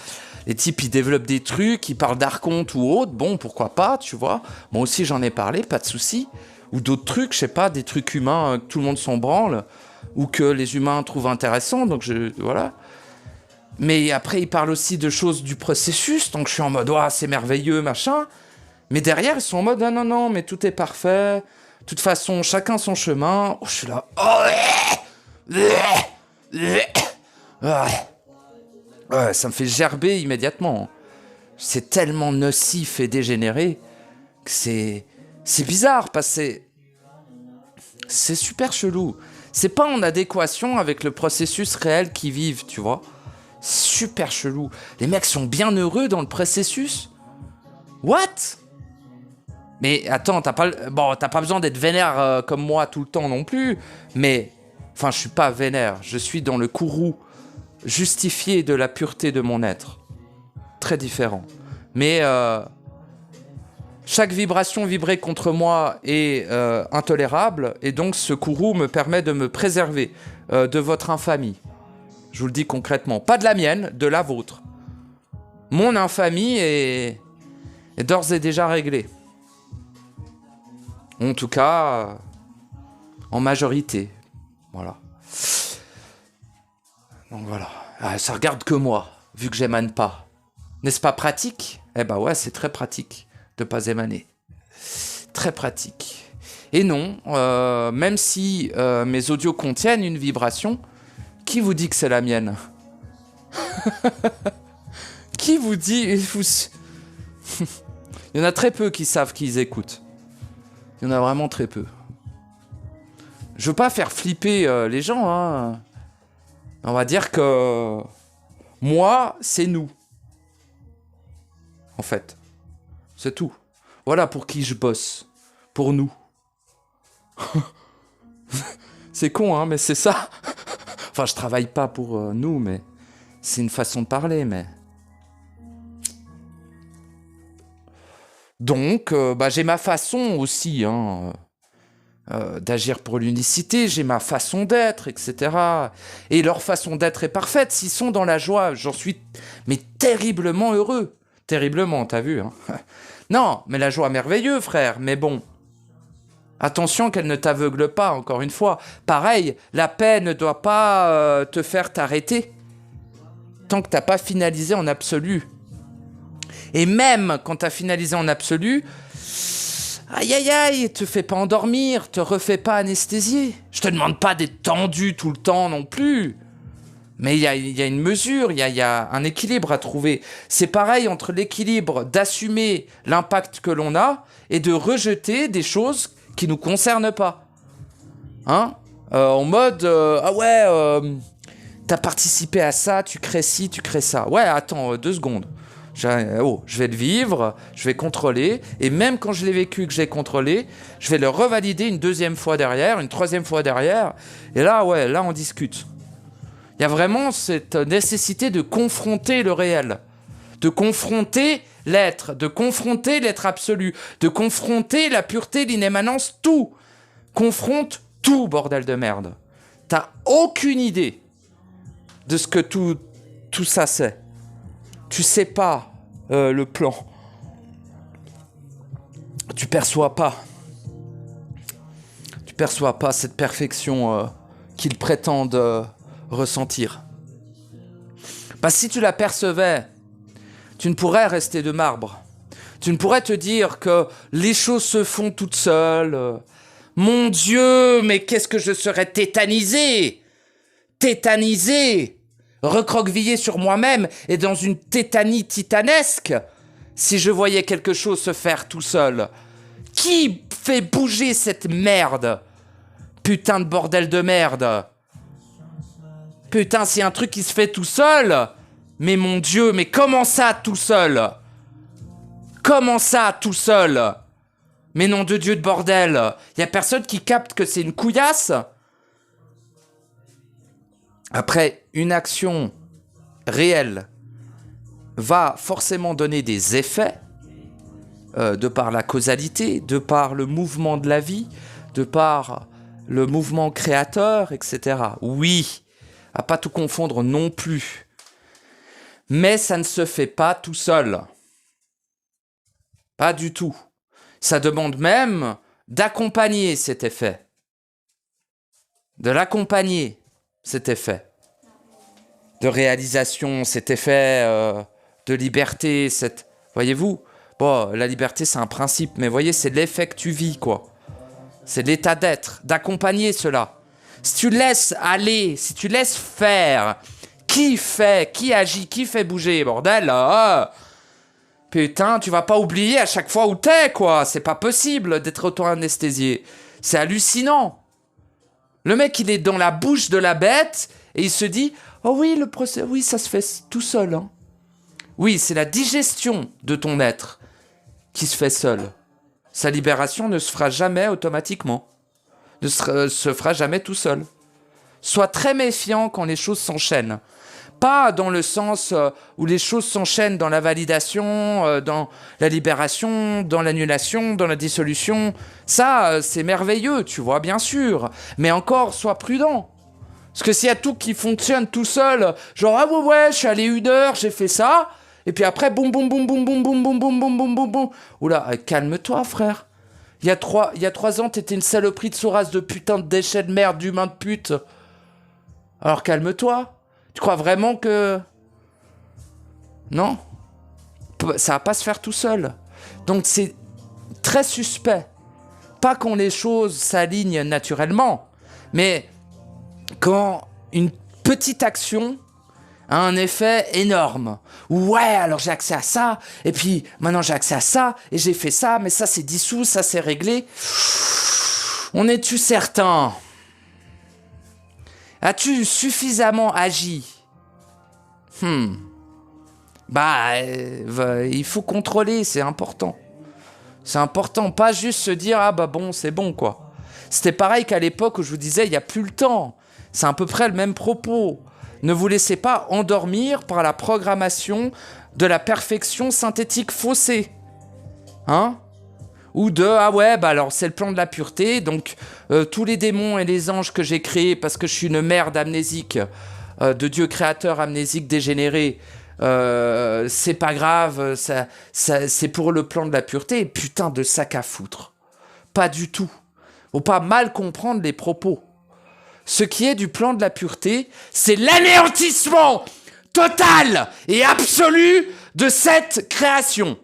les types, ils développent des trucs, ils parlent d'archonte ou autre, bon, pourquoi pas, tu vois. Moi aussi, j'en ai parlé, pas de souci. Ou d'autres trucs, je sais pas, des trucs humains que tout le monde s'en branle, ou que les humains trouvent intéressants, donc voilà. Mais après, ils parlent aussi de choses du processus, donc je suis en mode, oh, c'est merveilleux, machin. Mais derrière, ils sont en mode, non, mais tout est parfait. De toute façon, chacun son chemin. Oh, je suis là, ouais, ça me fait gerber immédiatement. C'est tellement nocif et dégénéré que c'est bizarre, parce que c'est super chelou. C'est pas en adéquation avec le processus réel qu'ils vivent, tu vois. super chelou. Les mecs sont bien heureux dans le processus. What? Mais attends, t'as pas besoin d'être vénère comme moi tout le temps non plus. Mais, enfin, je suis pas vénère. Je suis dans le courroux justifié de la pureté de mon être. Très différent. Mais chaque vibration vibrée contre moi est intolérable. Et donc, ce courroux me permet de me préserver de votre infamie. Je vous le dis concrètement. Pas de la mienne, de la vôtre. Mon infamie est d'ores et déjà réglée. En tout cas, en majorité. Voilà. Donc voilà. Ah, ça regarde que moi, vu que j'émane pas. N'est-ce pas pratique? Eh ben ouais, c'est très pratique de pas émaner. Très pratique. Et non, même si mes audios contiennent une vibration, qui vous dit que c'est la mienne? Qui vous dit? Il y en a très peu qui savent qu'ils écoutent. Il y en a vraiment très peu. Je veux pas faire flipper les gens, hein. On va dire que moi, c'est nous. En fait. C'est tout. Voilà pour qui je bosse. Pour nous. C'est con, hein, mais c'est ça. Enfin, je travaille pas pour nous, mais c'est une façon de parler, mais... Donc, j'ai ma façon aussi d'agir pour l'unicité, j'ai ma façon d'être, etc. Et leur façon d'être est parfaite. S'ils sont dans la joie, j'en suis terriblement heureux. Terriblement, t'as vu, hein. Non, mais la joie merveilleuse, frère. Mais bon, attention qu'elle ne t'aveugle pas, encore une fois. Pareil, la paix ne doit pas te faire t'arrêter tant que t'as pas finalisé en absolu. Et même quand t'as finalisé en absolu, aïe aïe aïe, te fais pas endormir, te refais pas anesthésier. Je te demande pas d'être tendu tout le temps non plus. Mais il y a une mesure, il y a un équilibre à trouver. C'est pareil entre l'équilibre d'assumer l'impact que l'on a et de rejeter des choses qui nous concernent pas. Hein? En mode, ah ouais, t'as participé à ça, tu crées ci, tu crées ça. Ouais, attends, 2 secondes. Je vais le vivre, je vais contrôler, et même quand je l'ai vécu, que j'ai contrôlé, je vais le revalider une 2e fois derrière, une 3e fois derrière, et là, ouais, là, on discute. Il y a vraiment cette nécessité de confronter le réel, de confronter l'être absolu, de confronter la pureté, l'inémanence, tout. Confronte tout, bordel de merde. T'as aucune idée de ce que tout ça c'est. Tu sais pas le plan. Tu perçois pas cette perfection qu'ils prétendent ressentir. Si tu la percevais, tu ne pourrais rester de marbre. Tu ne pourrais te dire que les choses se font toutes seules. Mon Dieu, mais qu'est-ce que je serais tétanisé! Recroquevillé sur moi-même et dans une tétanie titanesque si je voyais quelque chose se faire tout seul. Qui fait bouger cette merde? Putain de bordel de merde. Putain, c'est un truc qui se fait tout seul. Mais mon Dieu, mais comment ça tout seul? Comment ça tout seul? Mais nom de Dieu de bordel. Y a personne qui capte que c'est une couillasse? Après, une action réelle va forcément donner des effets de par la causalité, de par le mouvement de la vie, de par le mouvement créateur, etc. Oui, à pas tout confondre non plus. Mais ça ne se fait pas tout seul. Pas du tout. Ça demande même d'accompagner cet effet. De l'accompagner. Cet effet de réalisation, cet effet de liberté, voyez-vous, bon, la liberté c'est un principe, mais voyez, c'est l'effet que tu vis, quoi. C'est l'état d'être, d'accompagner cela. Si tu laisses aller, si tu laisses faire, qui fait, qui agit, qui fait bouger, bordel, putain, tu vas pas oublier à chaque fois où t'es, quoi. C'est pas possible d'être auto-anesthésié. C'est hallucinant. Le mec, il est dans la bouche de la bête et il se dit Oh oui, oui, ça se fait tout seul. Hein. Oui, c'est la digestion de ton être qui se fait seule. Sa libération ne se fera jamais automatiquement. Ne se fera jamais tout seul. Sois très méfiant quand les choses s'enchaînent. Pas dans le sens où les choses s'enchaînent dans la validation, dans la libération, dans l'annulation, dans la dissolution. Ça, c'est merveilleux, tu vois, bien sûr. Mais encore, sois prudent. Parce que s'il y a tout qui fonctionne tout seul, genre, ah ouais, je suis allé 1 heure, j'ai fait ça, et puis après, boum, boum, boum, boum, boum, boum, boum, boum, boum, boum, boum, boum. Oula, calme-toi, frère. Il y a 3 ans, t'étais une saloperie de sourasse de putain de déchets de merde, d'humain de pute. Alors calme-toi. Tu crois vraiment que... Non. Ça va pas se faire tout seul. Donc c'est très suspect. Pas quand les choses s'alignent naturellement, mais quand une petite action a un effet énorme. Ouais, alors j'ai accès à ça, et puis maintenant j'ai accès à ça, et j'ai fait ça, mais ça c'est dissous, ça c'est réglé. On est-tu certain ? As-tu suffisamment agi ? Il faut contrôler, c'est important. C'est important, pas juste se dire « Ah bah bon, c'est bon, quoi ». C'était pareil qu'à l'époque où je vous disais « Il n'y a plus le temps ». C'est à peu près le même propos. Ne vous laissez pas endormir par la programmation de la perfection synthétique faussée. Hein ? Ou de « Ah ouais, bah alors c'est le plan de la pureté, donc tous les démons et les anges que j'ai créés parce que je suis une merde amnésique, de Dieu créateur amnésique dégénéré, c'est pas grave, c'est pour le plan de la pureté. » Putain de sac à foutre. Pas du tout. Faut pas mal comprendre les propos. Ce qui est du plan de la pureté, c'est l'anéantissement total et absolu de cette création.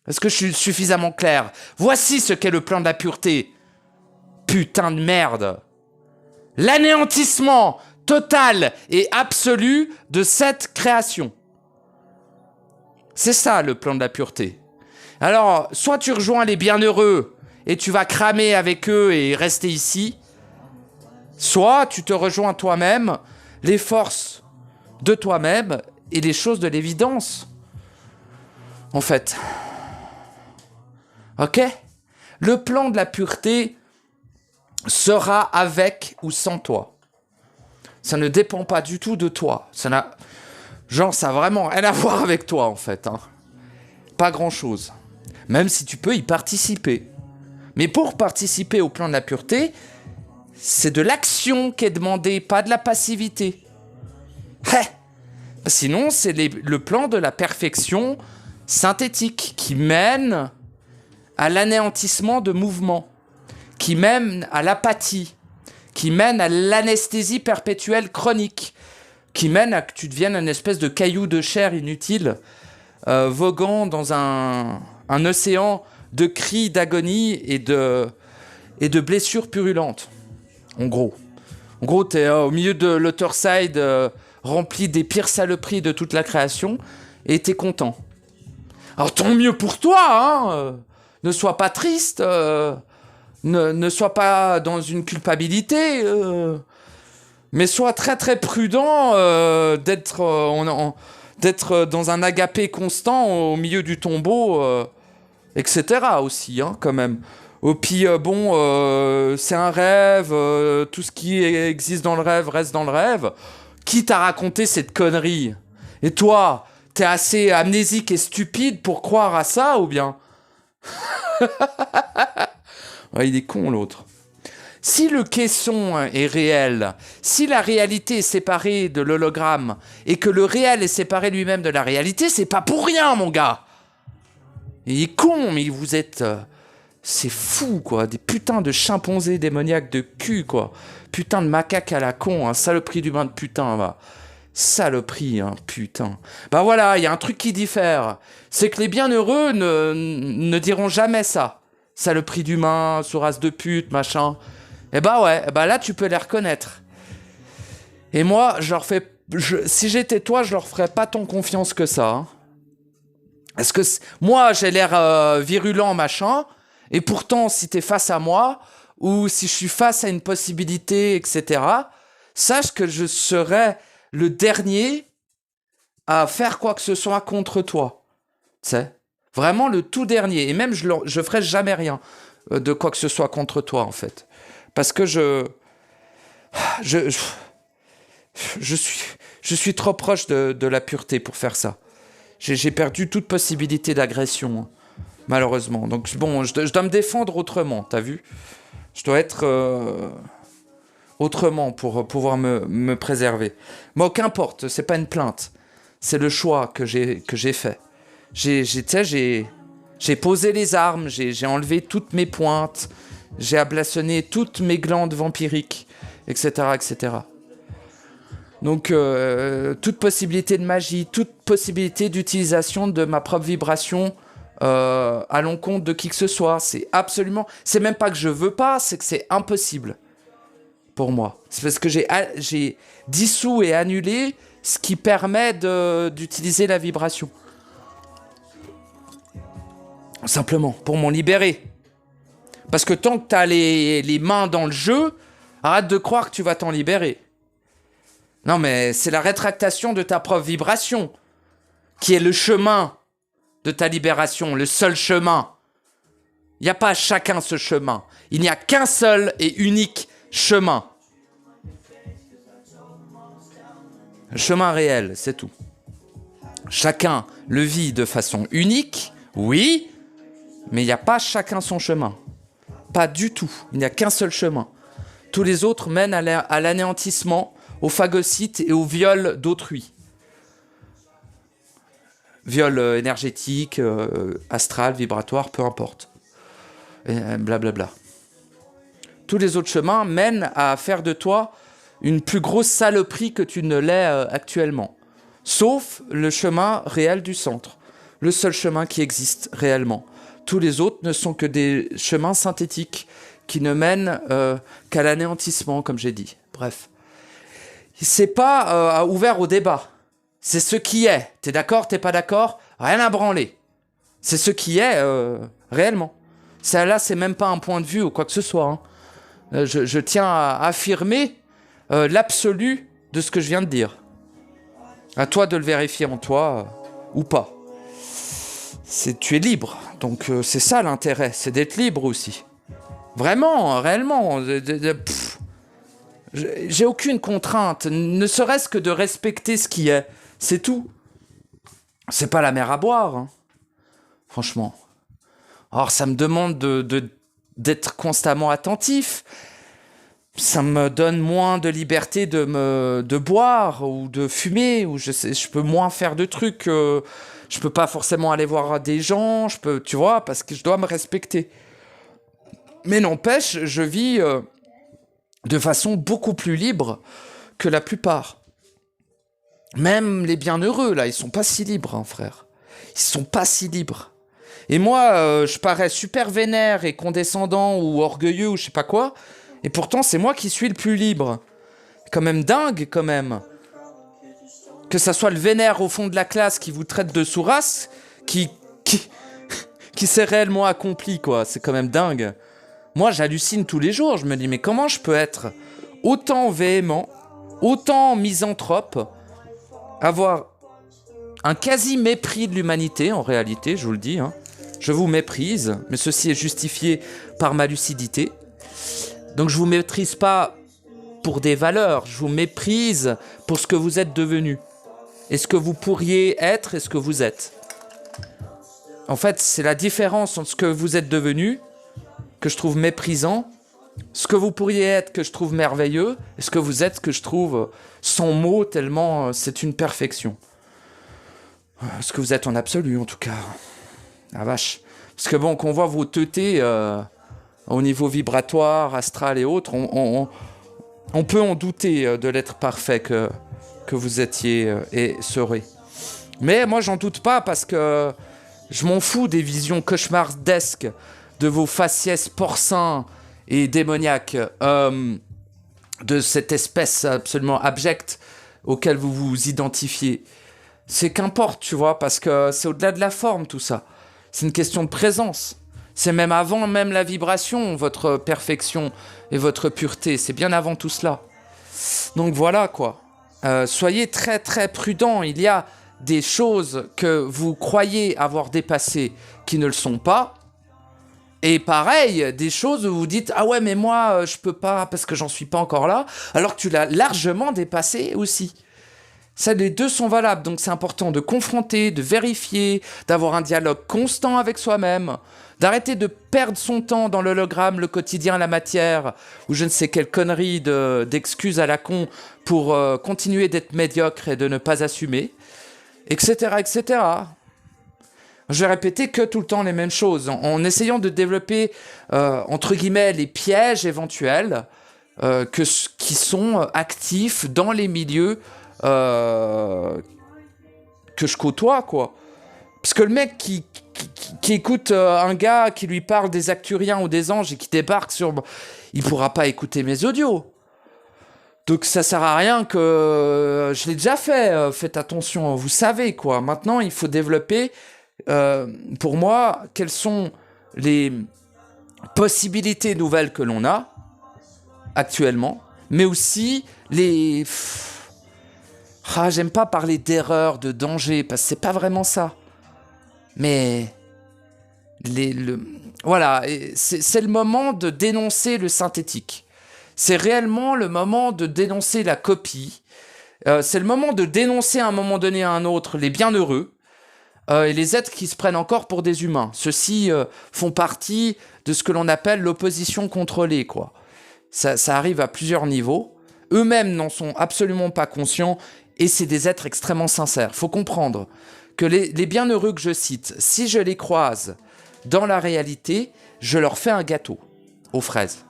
Est-ce que je suis suffisamment clair ? Voici ce qu'est le plan de la pureté. Putain de merde. L'anéantissement total et absolu de cette création. C'est ça le plan de la pureté. Alors, soit tu rejoins les bienheureux et tu vas cramer avec eux et rester ici, soit tu te rejoins toi-même, les forces de toi-même et les choses de l'évidence. En fait. Ok ? Le plan de la pureté sera avec ou sans toi. Ça ne dépend pas du tout de toi. Ça n'a vraiment rien à voir avec toi, en fait. Hein. Pas grand-chose. Même si tu peux y participer. Mais pour participer au plan de la pureté, c'est de l'action qui est demandée, pas de la passivité. Sinon, c'est le plan de la perfection synthétique qui mène à l'anéantissement de mouvements, qui mène à l'apathie, qui mène à l'anesthésie perpétuelle chronique, qui mène à que tu deviennes une espèce de caillou de chair inutile, voguant dans un océan de cris d'agonie et de blessures purulentes. En gros, t'es au milieu de l'Otherside rempli des pires saloperies de toute la création et t'es content. Alors tant mieux pour toi, hein. Ne sois pas triste, ne sois pas dans une culpabilité, mais sois très très prudent d'être dans un agapé constant au milieu du tombeau, etc. aussi, hein, quand même. Et puis c'est un rêve, tout ce qui existe dans le rêve reste dans le rêve. Qui t'a raconté cette connerie ? Et toi, t'es assez amnésique et stupide pour croire à ça, ou bien ? Ouais, il est con, l'autre. Si le caisson est réel, si la réalité est séparée de l'hologramme, et que le réel est séparé lui-même de la réalité, c'est pas pour rien, mon gars. Il est con, mais vous êtes... c'est fou, quoi. Des putains de chimpanzés démoniaques de cul, quoi. Putain de macaque à la con, hein. Saloperie d'humain de putain, va. Saloperie, hein, putain. Bah voilà, il y a un truc qui diffère. C'est que les bienheureux ne diront jamais ça. Saloperie d'humain, sourasse de pute, machin. Et bah ouais, bah là tu peux les reconnaître. Et moi, si j'étais toi, je leur ferais pas tant confiance que ça. Hein. Parce que moi, j'ai l'air virulent, machin. Et pourtant, si t'es face à moi, ou si je suis face à une possibilité, etc., sache que je serai le dernier à faire quoi que ce soit contre toi. Tu sais, vraiment le tout dernier. Et même, je ferai jamais rien de quoi que ce soit contre toi, en fait. Parce que je suis trop proche de la pureté pour faire ça. J'ai perdu toute possibilité d'agression, hein, malheureusement. Donc, bon, je dois me défendre autrement, t'as vu? Je dois être autrement pour pouvoir me préserver. Bon, qu'importe, c'est pas une plainte. C'est le choix que j'ai fait. J'ai posé les armes, j'ai enlevé toutes mes pointes, j'ai ablationné toutes mes glandes vampiriques, etc., etc. Donc, toute possibilité de magie, toute possibilité d'utilisation de ma propre vibration à l'encontre de qui que ce soit, c'est même pas que je veux pas, c'est que c'est impossible pour moi. C'est parce que j'ai dissous et annulé ce qui permet d'utiliser la vibration. Simplement, pour m'en libérer. Parce que tant que t'as les mains dans le jeu, arrête de croire que tu vas t'en libérer. Non, mais c'est la rétractation de ta propre vibration qui est le chemin de ta libération, le seul chemin. Il n'y a pas chacun ce chemin. Il n'y a qu'un seul et unique chemin. Le chemin réel, c'est tout. Chacun le vit de façon unique, oui, mais il n'y a pas chacun son chemin. Pas du tout. Il n'y a qu'un seul chemin. Tous les autres mènent à l'anéantissement, au phagocyte et au viol d'autrui. Viol énergétique, astral, vibratoire, peu importe. Blablabla. Tous les autres chemins mènent à faire de toi une plus grosse saloperie que tu ne l'es actuellement. Sauf le chemin réel du centre. Le seul chemin qui existe réellement. Tous les autres ne sont que des chemins synthétiques qui ne mènent qu'à l'anéantissement, comme j'ai dit. Bref. C'est pas ouvert au débat. C'est ce qui est. T'es d'accord, t'es pas d'accord? Rien à branler. C'est ce qui est réellement. Là, c'est même pas un point de vue ou quoi que ce soit. Hein. Je tiens à affirmer l'absolu de ce que je viens de dire. À toi de le vérifier en toi ou pas. Tu es libre. Donc c'est ça l'intérêt, c'est d'être libre aussi. Vraiment, réellement. J'ai aucune contrainte, ne serait-ce que de respecter ce qui est. C'est tout. C'est pas la mer à boire, hein. Franchement. Alors ça me demande d'être constamment attentif. Ça me donne moins de liberté de boire ou de fumer, ou je peux moins faire de trucs. Je peux pas forcément aller voir des gens, tu vois, parce que je dois me respecter. Mais n'empêche, je vis de façon beaucoup plus libre que la plupart. Même les bienheureux, là, ils sont pas si libres, hein, frère. Ils sont pas si libres. Et moi, je parais super vénère et condescendant ou orgueilleux ou je sais pas quoi. Et pourtant, c'est moi qui suis le plus libre. Quand même dingue, quand même. Que ça soit le vénère au fond de la classe qui vous traite de sourasse, qui s'est réellement accompli, quoi. C'est quand même dingue. Moi, j'hallucine tous les jours. Je me dis, mais comment je peux être autant véhément, autant misanthrope, avoir un quasi-mépris de l'humanité, en réalité, je vous le dis, hein. Je vous méprise, mais ceci est justifié par ma lucidité. Donc je vous méprise pas pour des valeurs, je vous méprise pour ce que vous êtes devenu. Et ce que vous pourriez être et ce que vous êtes. En fait, c'est la différence entre ce que vous êtes devenu, que je trouve méprisant, ce que vous pourriez être, que je trouve merveilleux, et ce que vous êtes, que je trouve sans mots, tellement c'est une perfection. Ce que vous êtes en absolu, en tout cas. Ah vache. Parce que bon, qu'on voit vos teutés au niveau vibratoire, astral et autres, on peut en douter de l'être parfait que vous étiez et serez. Mais moi, j'en doute pas parce que je m'en fous des visions cauchemardesques de vos faciès porcins et démoniaques, de cette espèce absolument abjecte auquel vous vous identifiez. C'est qu'importe, tu vois, parce que c'est au-delà de la forme, tout ça. C'est une question de présence. C'est même avant même la vibration, votre perfection et votre pureté. C'est bien avant tout cela. Donc voilà quoi. Soyez très très prudents. Il y a des choses que vous croyez avoir dépassées qui ne le sont pas. Et pareil, des choses où vous dites « Ah ouais, mais moi, je peux pas parce que j'en suis pas encore là », alors que tu l'as largement dépassé aussi. Ça, les deux sont valables, donc c'est important de confronter, de vérifier, d'avoir un dialogue constant avec soi-même, d'arrêter de perdre son temps dans l'hologramme, le quotidien, la matière, ou je ne sais quelle connerie d'excuses à la con pour continuer d'être médiocre et de ne pas assumer, etc., etc. Je vais répéter que tout le temps les mêmes choses, en essayant de développer, entre guillemets, les pièges éventuels qui sont actifs dans les milieux que je côtoie, quoi. Parce que le mec qui écoute un gars qui lui parle des Acturiens ou des anges et qui débarque sur... Il pourra pas écouter mes audios. Donc ça sert à rien que... Je l'ai déjà fait, faites attention, vous savez, quoi. Maintenant, il faut développer... pour moi, quelles sont les possibilités nouvelles que l'on a actuellement, mais aussi les... j'aime pas parler d'erreur, de danger, parce que c'est pas vraiment ça. Mais... Voilà, c'est le moment de dénoncer le synthétique. C'est réellement le moment de dénoncer la copie. C'est le moment de dénoncer à un moment donné à un autre les bienheureux. Et les êtres qui se prennent encore pour des humains. Ceux-ci font partie de ce que l'on appelle l'opposition contrôlée, quoi. Ça arrive à plusieurs niveaux. Eux-mêmes n'en sont absolument pas conscients et c'est des êtres extrêmement sincères. Il faut comprendre que les bienheureux que je cite, si je les croise dans la réalité, je leur fais un gâteau aux fraises.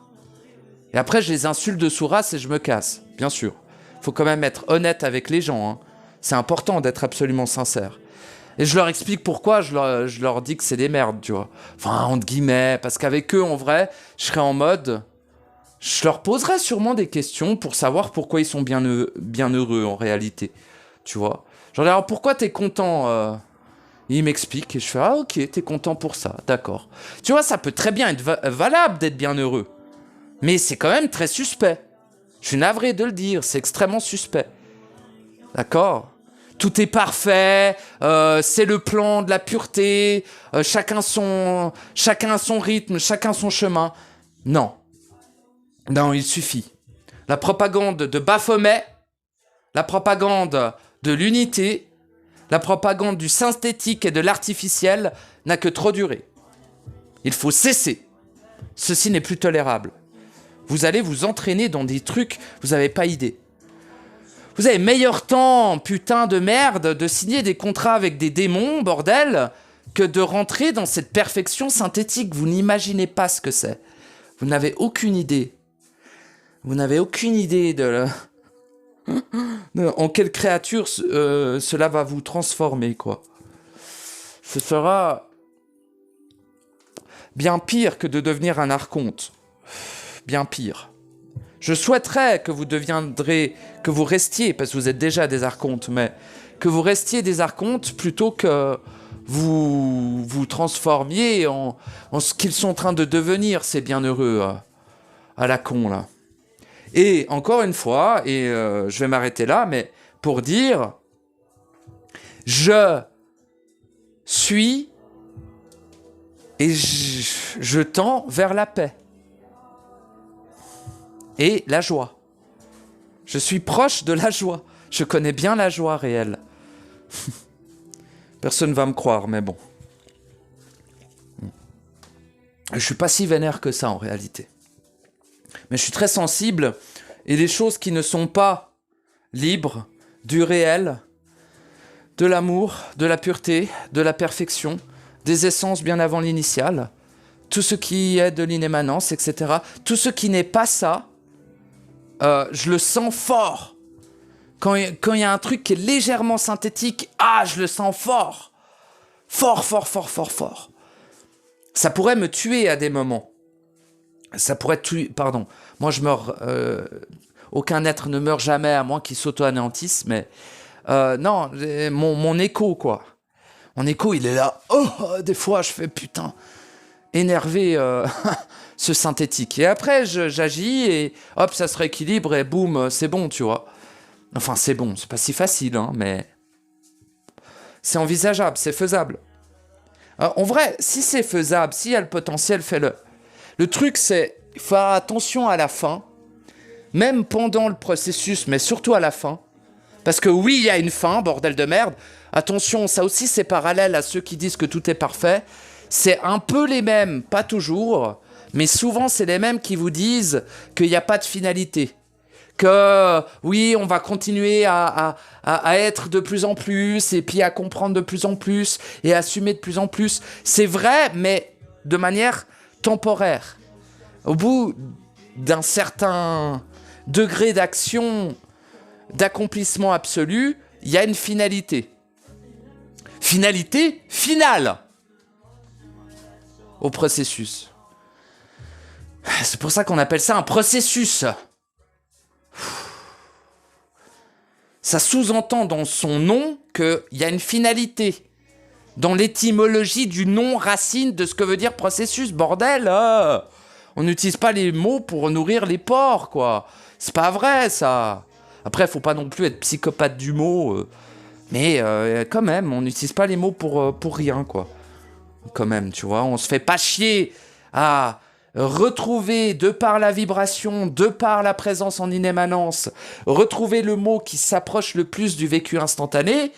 Et après, je les insulte de sourasse et je me casse, bien sûr. Il faut quand même être honnête avec les gens, hein. C'est important d'être absolument sincère. Et je leur explique pourquoi je leur dis que c'est des merdes, tu vois. Enfin, entre guillemets, parce qu'avec eux, en vrai, je serais en mode... Je leur poserais sûrement des questions pour savoir pourquoi ils sont bien heureux, en réalité. Tu vois. Genre, alors, pourquoi t'es content Ils m'expliquent et je fais « Ah, ok, t'es content pour ça, d'accord. » Tu vois, ça peut très bien être valable d'être bien heureux. Mais c'est quand même très suspect. Je suis navré de le dire, c'est extrêmement suspect. D'accord ? Tout est parfait, c'est le plan de la pureté, chacun son rythme, chacun son chemin. Non. Non, il suffit. La propagande de Baphomet, la propagande de l'unité, la propagande du synthétique et de l'artificiel n'a que trop duré. Il faut cesser. Ceci n'est plus tolérable. Vous allez vous entraîner dans des trucs, vous n'avez pas idée. Vous avez meilleur temps, putain de merde, de signer des contrats avec des démons, bordel, que de rentrer dans cette perfection synthétique. Vous n'imaginez pas ce que c'est. Vous n'avez aucune idée. Vous n'avez aucune idée en quelle créature cela va vous transformer, quoi. Ce sera bien pire que de devenir un archonte. Bien pire. Je souhaiterais que vous restiez, parce que vous êtes déjà des archontes, mais que vous restiez des archontes plutôt que vous transformiez en ce qu'ils sont en train de devenir, ces bienheureux à la con, là. Et encore une fois, et je vais m'arrêter là, mais pour dire, je suis et je tends vers la paix. Et la joie. Je suis proche de la joie. Je connais bien la joie réelle. Personne ne va me croire, mais bon. Je suis pas si vénère que ça en réalité. Mais je suis très sensible et les choses qui ne sont pas libres du réel, de l'amour, de la pureté, de la perfection, des essences bien avant l'initiale, tout ce qui est de l'inémanence, etc. Tout ce qui n'est pas ça, je le sens fort. Quand il y a un truc qui est légèrement synthétique, je le sens fort. Fort, fort, fort, fort, fort. Ça pourrait me tuer à des moments. Ça pourrait tuer... Pardon. Moi, je meurs... aucun être ne meurt jamais, à moins qu'il s'auto-anéantisse, mais... non, mon écho, quoi. Mon écho, il est là. Oh, des fois, je fais putain... Énervé... ce synthétique. Et après, j'agis et hop, ça se rééquilibre et boum, c'est bon, tu vois. Enfin, c'est bon, c'est pas si facile, hein, mais c'est envisageable, c'est faisable. En vrai, si c'est faisable, s'il y a le potentiel, fais-le. Le truc, c'est faire attention à la fin, même pendant le processus, mais surtout à la fin. Parce que oui, il y a une fin, bordel de merde. Attention, ça aussi, c'est parallèle à ceux qui disent que tout est parfait. C'est un peu les mêmes, pas toujours, mais souvent, c'est les mêmes qui vous disent qu'il n'y a pas de finalité. Que oui, on va continuer à être de plus en plus, et puis à comprendre de plus en plus, et à assumer de plus en plus. C'est vrai, mais de manière temporaire. Au bout d'un certain degré d'action, d'accomplissement absolu, il y a une finalité. Finalité finale au processus. C'est pour ça qu'on appelle ça un processus. Ça sous-entend dans son nom qu'il y a une finalité. Dans l'étymologie du nom racine de ce que veut dire processus, bordel. On n'utilise pas les mots pour nourrir les porcs, quoi. C'est pas vrai, ça. Après, faut pas non plus être psychopathe du mot. Mais quand même, on n'utilise pas les mots pour rien, quoi. Quand même, tu vois. On se fait pas chier à retrouver, de par la vibration, de par la présence en inémanence, retrouver le mot qui s'approche le plus du vécu instantané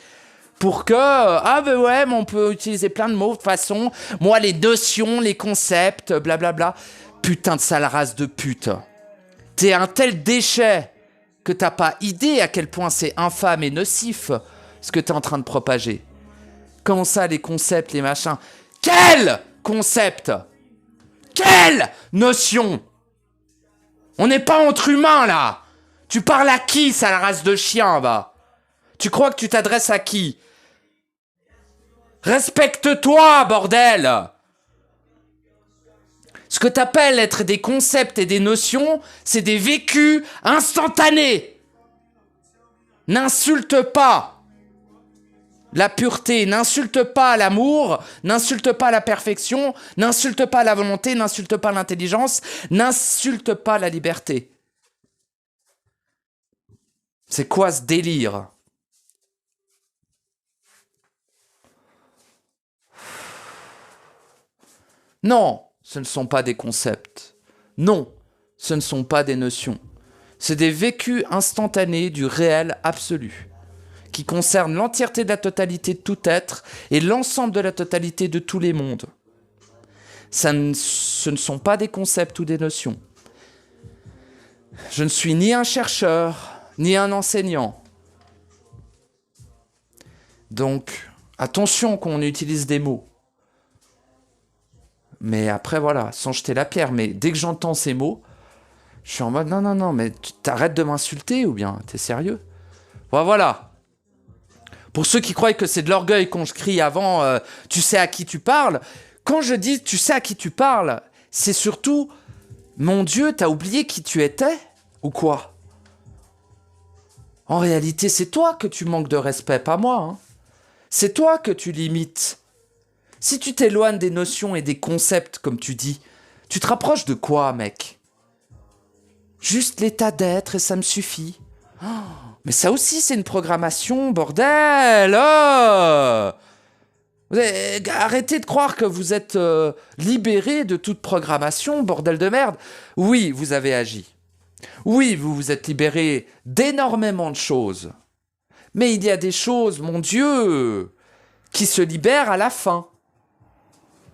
pour que, ben ouais, mais on peut utiliser plein de mots de toute façon. Moi, les notions, les concepts, blablabla. Putain de sale race de pute. T'es un tel déchet que t'as pas idée à quel point c'est infâme et nocif ce que t'es en train de propager. Comment ça, les concepts, les machins? Quel concept? Quelle notion? On n'est pas entre humains, là. Tu parles à qui, sale race de chien, va? Tu crois que tu t'adresses à qui? Respecte-toi, bordel! Ce que t'appelles être des concepts et des notions, c'est des vécus instantanés. N'insulte pas la pureté, n'insulte pas l'amour, n'insulte pas la perfection, n'insulte pas la volonté, n'insulte pas l'intelligence, n'insulte pas la liberté. C'est quoi ce délire? Non, ce ne sont pas des concepts. Non, ce ne sont pas des notions. C'est des vécus instantanés du réel absolu, qui concerne l'entièreté de la totalité de tout être et l'ensemble de la totalité de tous les mondes. Ce ne sont pas des concepts ou des notions. Je ne suis ni un chercheur, ni un enseignant. Donc, attention quand on utilise des mots. Mais après, voilà, sans jeter la pierre. Mais dès que j'entends ces mots, je suis en mode, non, mais tu t'arrêtes de m'insulter ou bien t'es sérieux? Voilà. Pour ceux qui croient que c'est de l'orgueil quand je crie avant « tu sais à qui tu parles », quand je dis « tu sais à qui tu parles », c'est surtout « mon Dieu, t'as oublié qui tu étais ?» ou quoi? En réalité, c'est toi que tu manques de respect, pas moi. Hein. C'est toi que tu limites. Si tu t'éloignes des notions et des concepts, comme tu dis, tu te rapproches de quoi, mec? Juste l'état d'être et ça me suffit. Oh, mais ça aussi, c'est une programmation, bordel! Oh, arrêtez de croire que vous êtes libéré de toute programmation, bordel de merde. Oui, vous avez agi. Oui, vous vous êtes libéré d'énormément de choses. Mais il y a des choses, mon Dieu, qui se libèrent à la fin.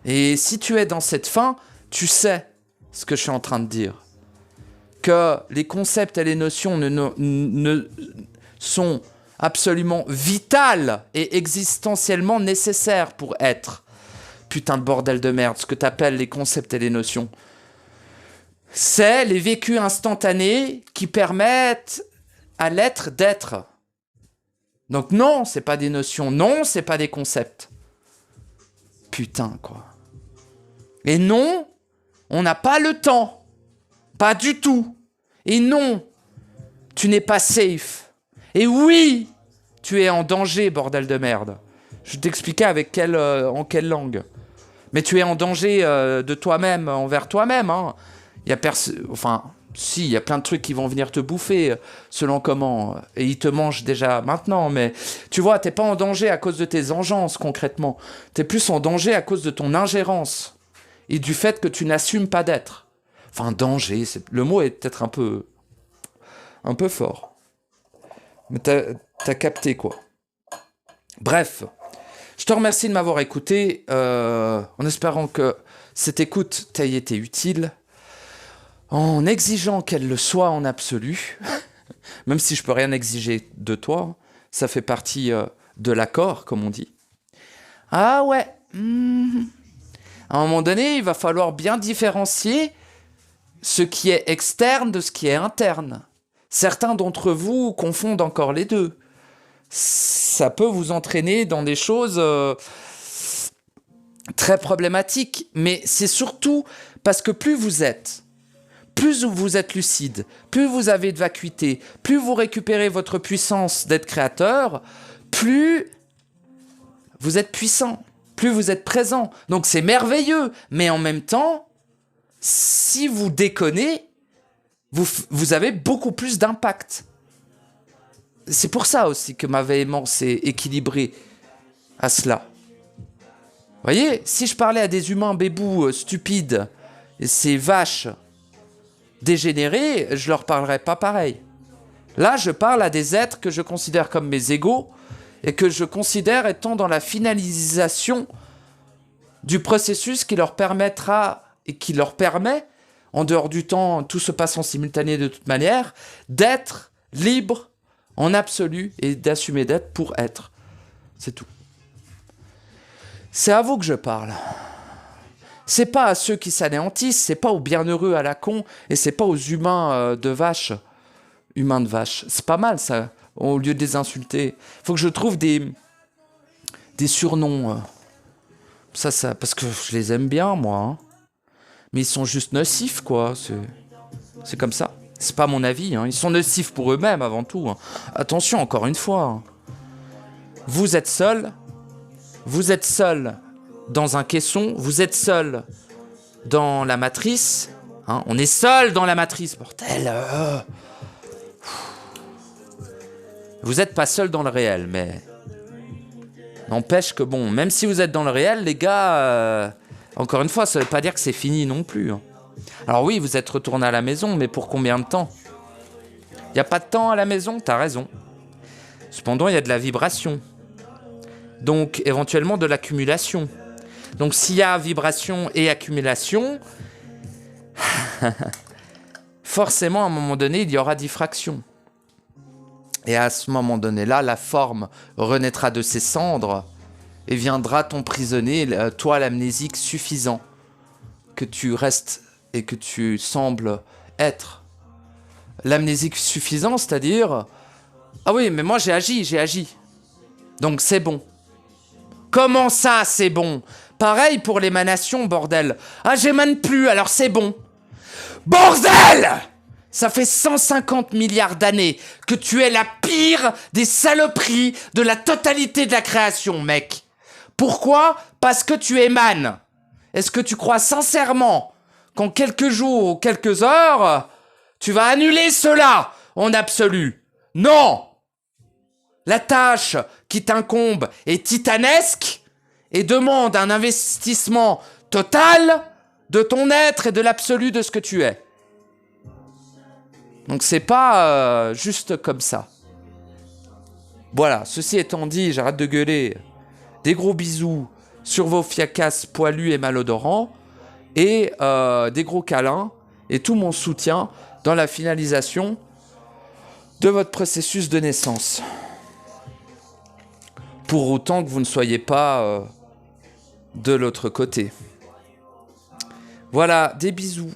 Et si tu es dans cette fin, tu sais ce que je suis en train de dire. Que les concepts et les notions ne sont absolument vitales et existentiellement nécessaires pour être. Putain de bordel de merde, ce que t'appelles les concepts et les notions. C'est les vécus instantanés qui permettent à l'être d'être. Donc non, c'est pas des notions, non, c'est pas des concepts. Putain, quoi. Et non, on n'a pas le temps. Pas du tout. Et non, tu n'es pas safe. Et oui, tu es en danger, bordel de merde. Je vais t'expliquer en quelle langue. Mais tu es en danger de toi-même, envers toi-même. Hein. Il y a enfin, si, il y a plein de trucs qui vont venir te bouffer, selon comment. Et ils te mangent déjà maintenant. Mais tu vois, t'es pas en danger à cause de tes engeances, concrètement. T'es plus en danger à cause de ton ingérence. Et du fait que tu n'assumes pas d'être. Enfin, danger, le mot est peut-être un peu fort. Mais t'as capté, quoi. Bref. Je te remercie de m'avoir écouté, en espérant que cette écoute t'ait été utile, en exigeant qu'elle le soit en absolu, même si je peux rien exiger de toi, ça fait partie de l'accord, comme on dit. Ah ouais, à un moment donné, il va falloir bien différencier ce qui est externe de ce qui est interne. Certains d'entre vous confondent encore les deux. Ça peut vous entraîner dans des choses très problématiques. Mais c'est surtout parce que plus vous êtes lucide, plus vous avez de vacuité, plus vous récupérez votre puissance d'être créateur, plus vous êtes puissant, plus vous êtes présent. Donc c'est merveilleux. Mais en même temps, si vous déconnez, vous avez beaucoup plus d'impact. C'est pour ça aussi que ma véhémence est équilibrée à cela. Vous voyez, si je parlais à des humains bébous stupides, ces vaches dégénérées, je leur parlerais pas pareil. Là, je parle à des êtres que je considère comme mes égaux et que je considère étant dans la finalisation du processus qui leur permettra et qui leur permet, en dehors du temps, tout se passe en simultané de toute manière, d'être libre en absolu et d'assumer d'être pour être. C'est tout. C'est à vous que je parle. C'est pas à ceux qui s'anéantissent, c'est pas aux bienheureux à la con, et c'est pas aux humains de vache. Humains de vache. C'est pas mal ça, au lieu de les insulter. Faut que je trouve des surnoms. Ça, parce que je les aime bien, moi. Hein. Mais ils sont juste nocifs, quoi. C'est comme ça. C'est pas mon avis, hein. Ils sont nocifs pour eux-mêmes avant tout. Hein. Attention, encore une fois. Hein. Vous êtes seul dans un caisson, vous êtes seul dans la matrice. Hein. On est seul dans la matrice, bordel. Vous n'êtes pas seul dans le réel, mais n'empêche que bon, même si vous êtes dans le réel, les gars, encore une fois, ça veut pas dire que c'est fini non plus. Hein. Alors oui, vous êtes retourné à la maison, mais pour combien de temps? Il n'y a pas de temps à la maison, t'as raison. Cependant, il y a de la vibration. Donc, éventuellement, de l'accumulation. Donc, s'il y a vibration et accumulation, forcément, à un moment donné, il y aura diffraction. Et à ce moment donné-là, la forme renaîtra de ses cendres et viendra t'emprisonner, toi, l'amnésique suffisant, que tu restes et que tu sembles être. L'amnésique suffisant, c'est-à-dire... Ah oui, mais moi j'ai agi. Donc c'est bon. Comment ça, c'est bon? Pareil pour l'émanation, bordel. Ah, j'émane plus, alors c'est bon. Bordel! Ça fait 150 milliards d'années que tu es la pire des saloperies de la totalité de la création, mec. Pourquoi? Parce que tu émanes. Est-ce que tu crois sincèrement qu'en quelques jours ou quelques heures, tu vas annuler cela en absolu? Non! La tâche qui t'incombe est titanesque et demande un investissement total de ton être et de l'absolu de ce que tu es. Donc c'est pas juste comme ça. Voilà, ceci étant dit, j'arrête de gueuler. Des gros bisous sur vos fiacasses poilus et malodorants et des gros câlins et tout mon soutien dans la finalisation de votre processus de naissance. Pour autant que vous ne soyez pas de l'autre côté. Voilà, des bisous.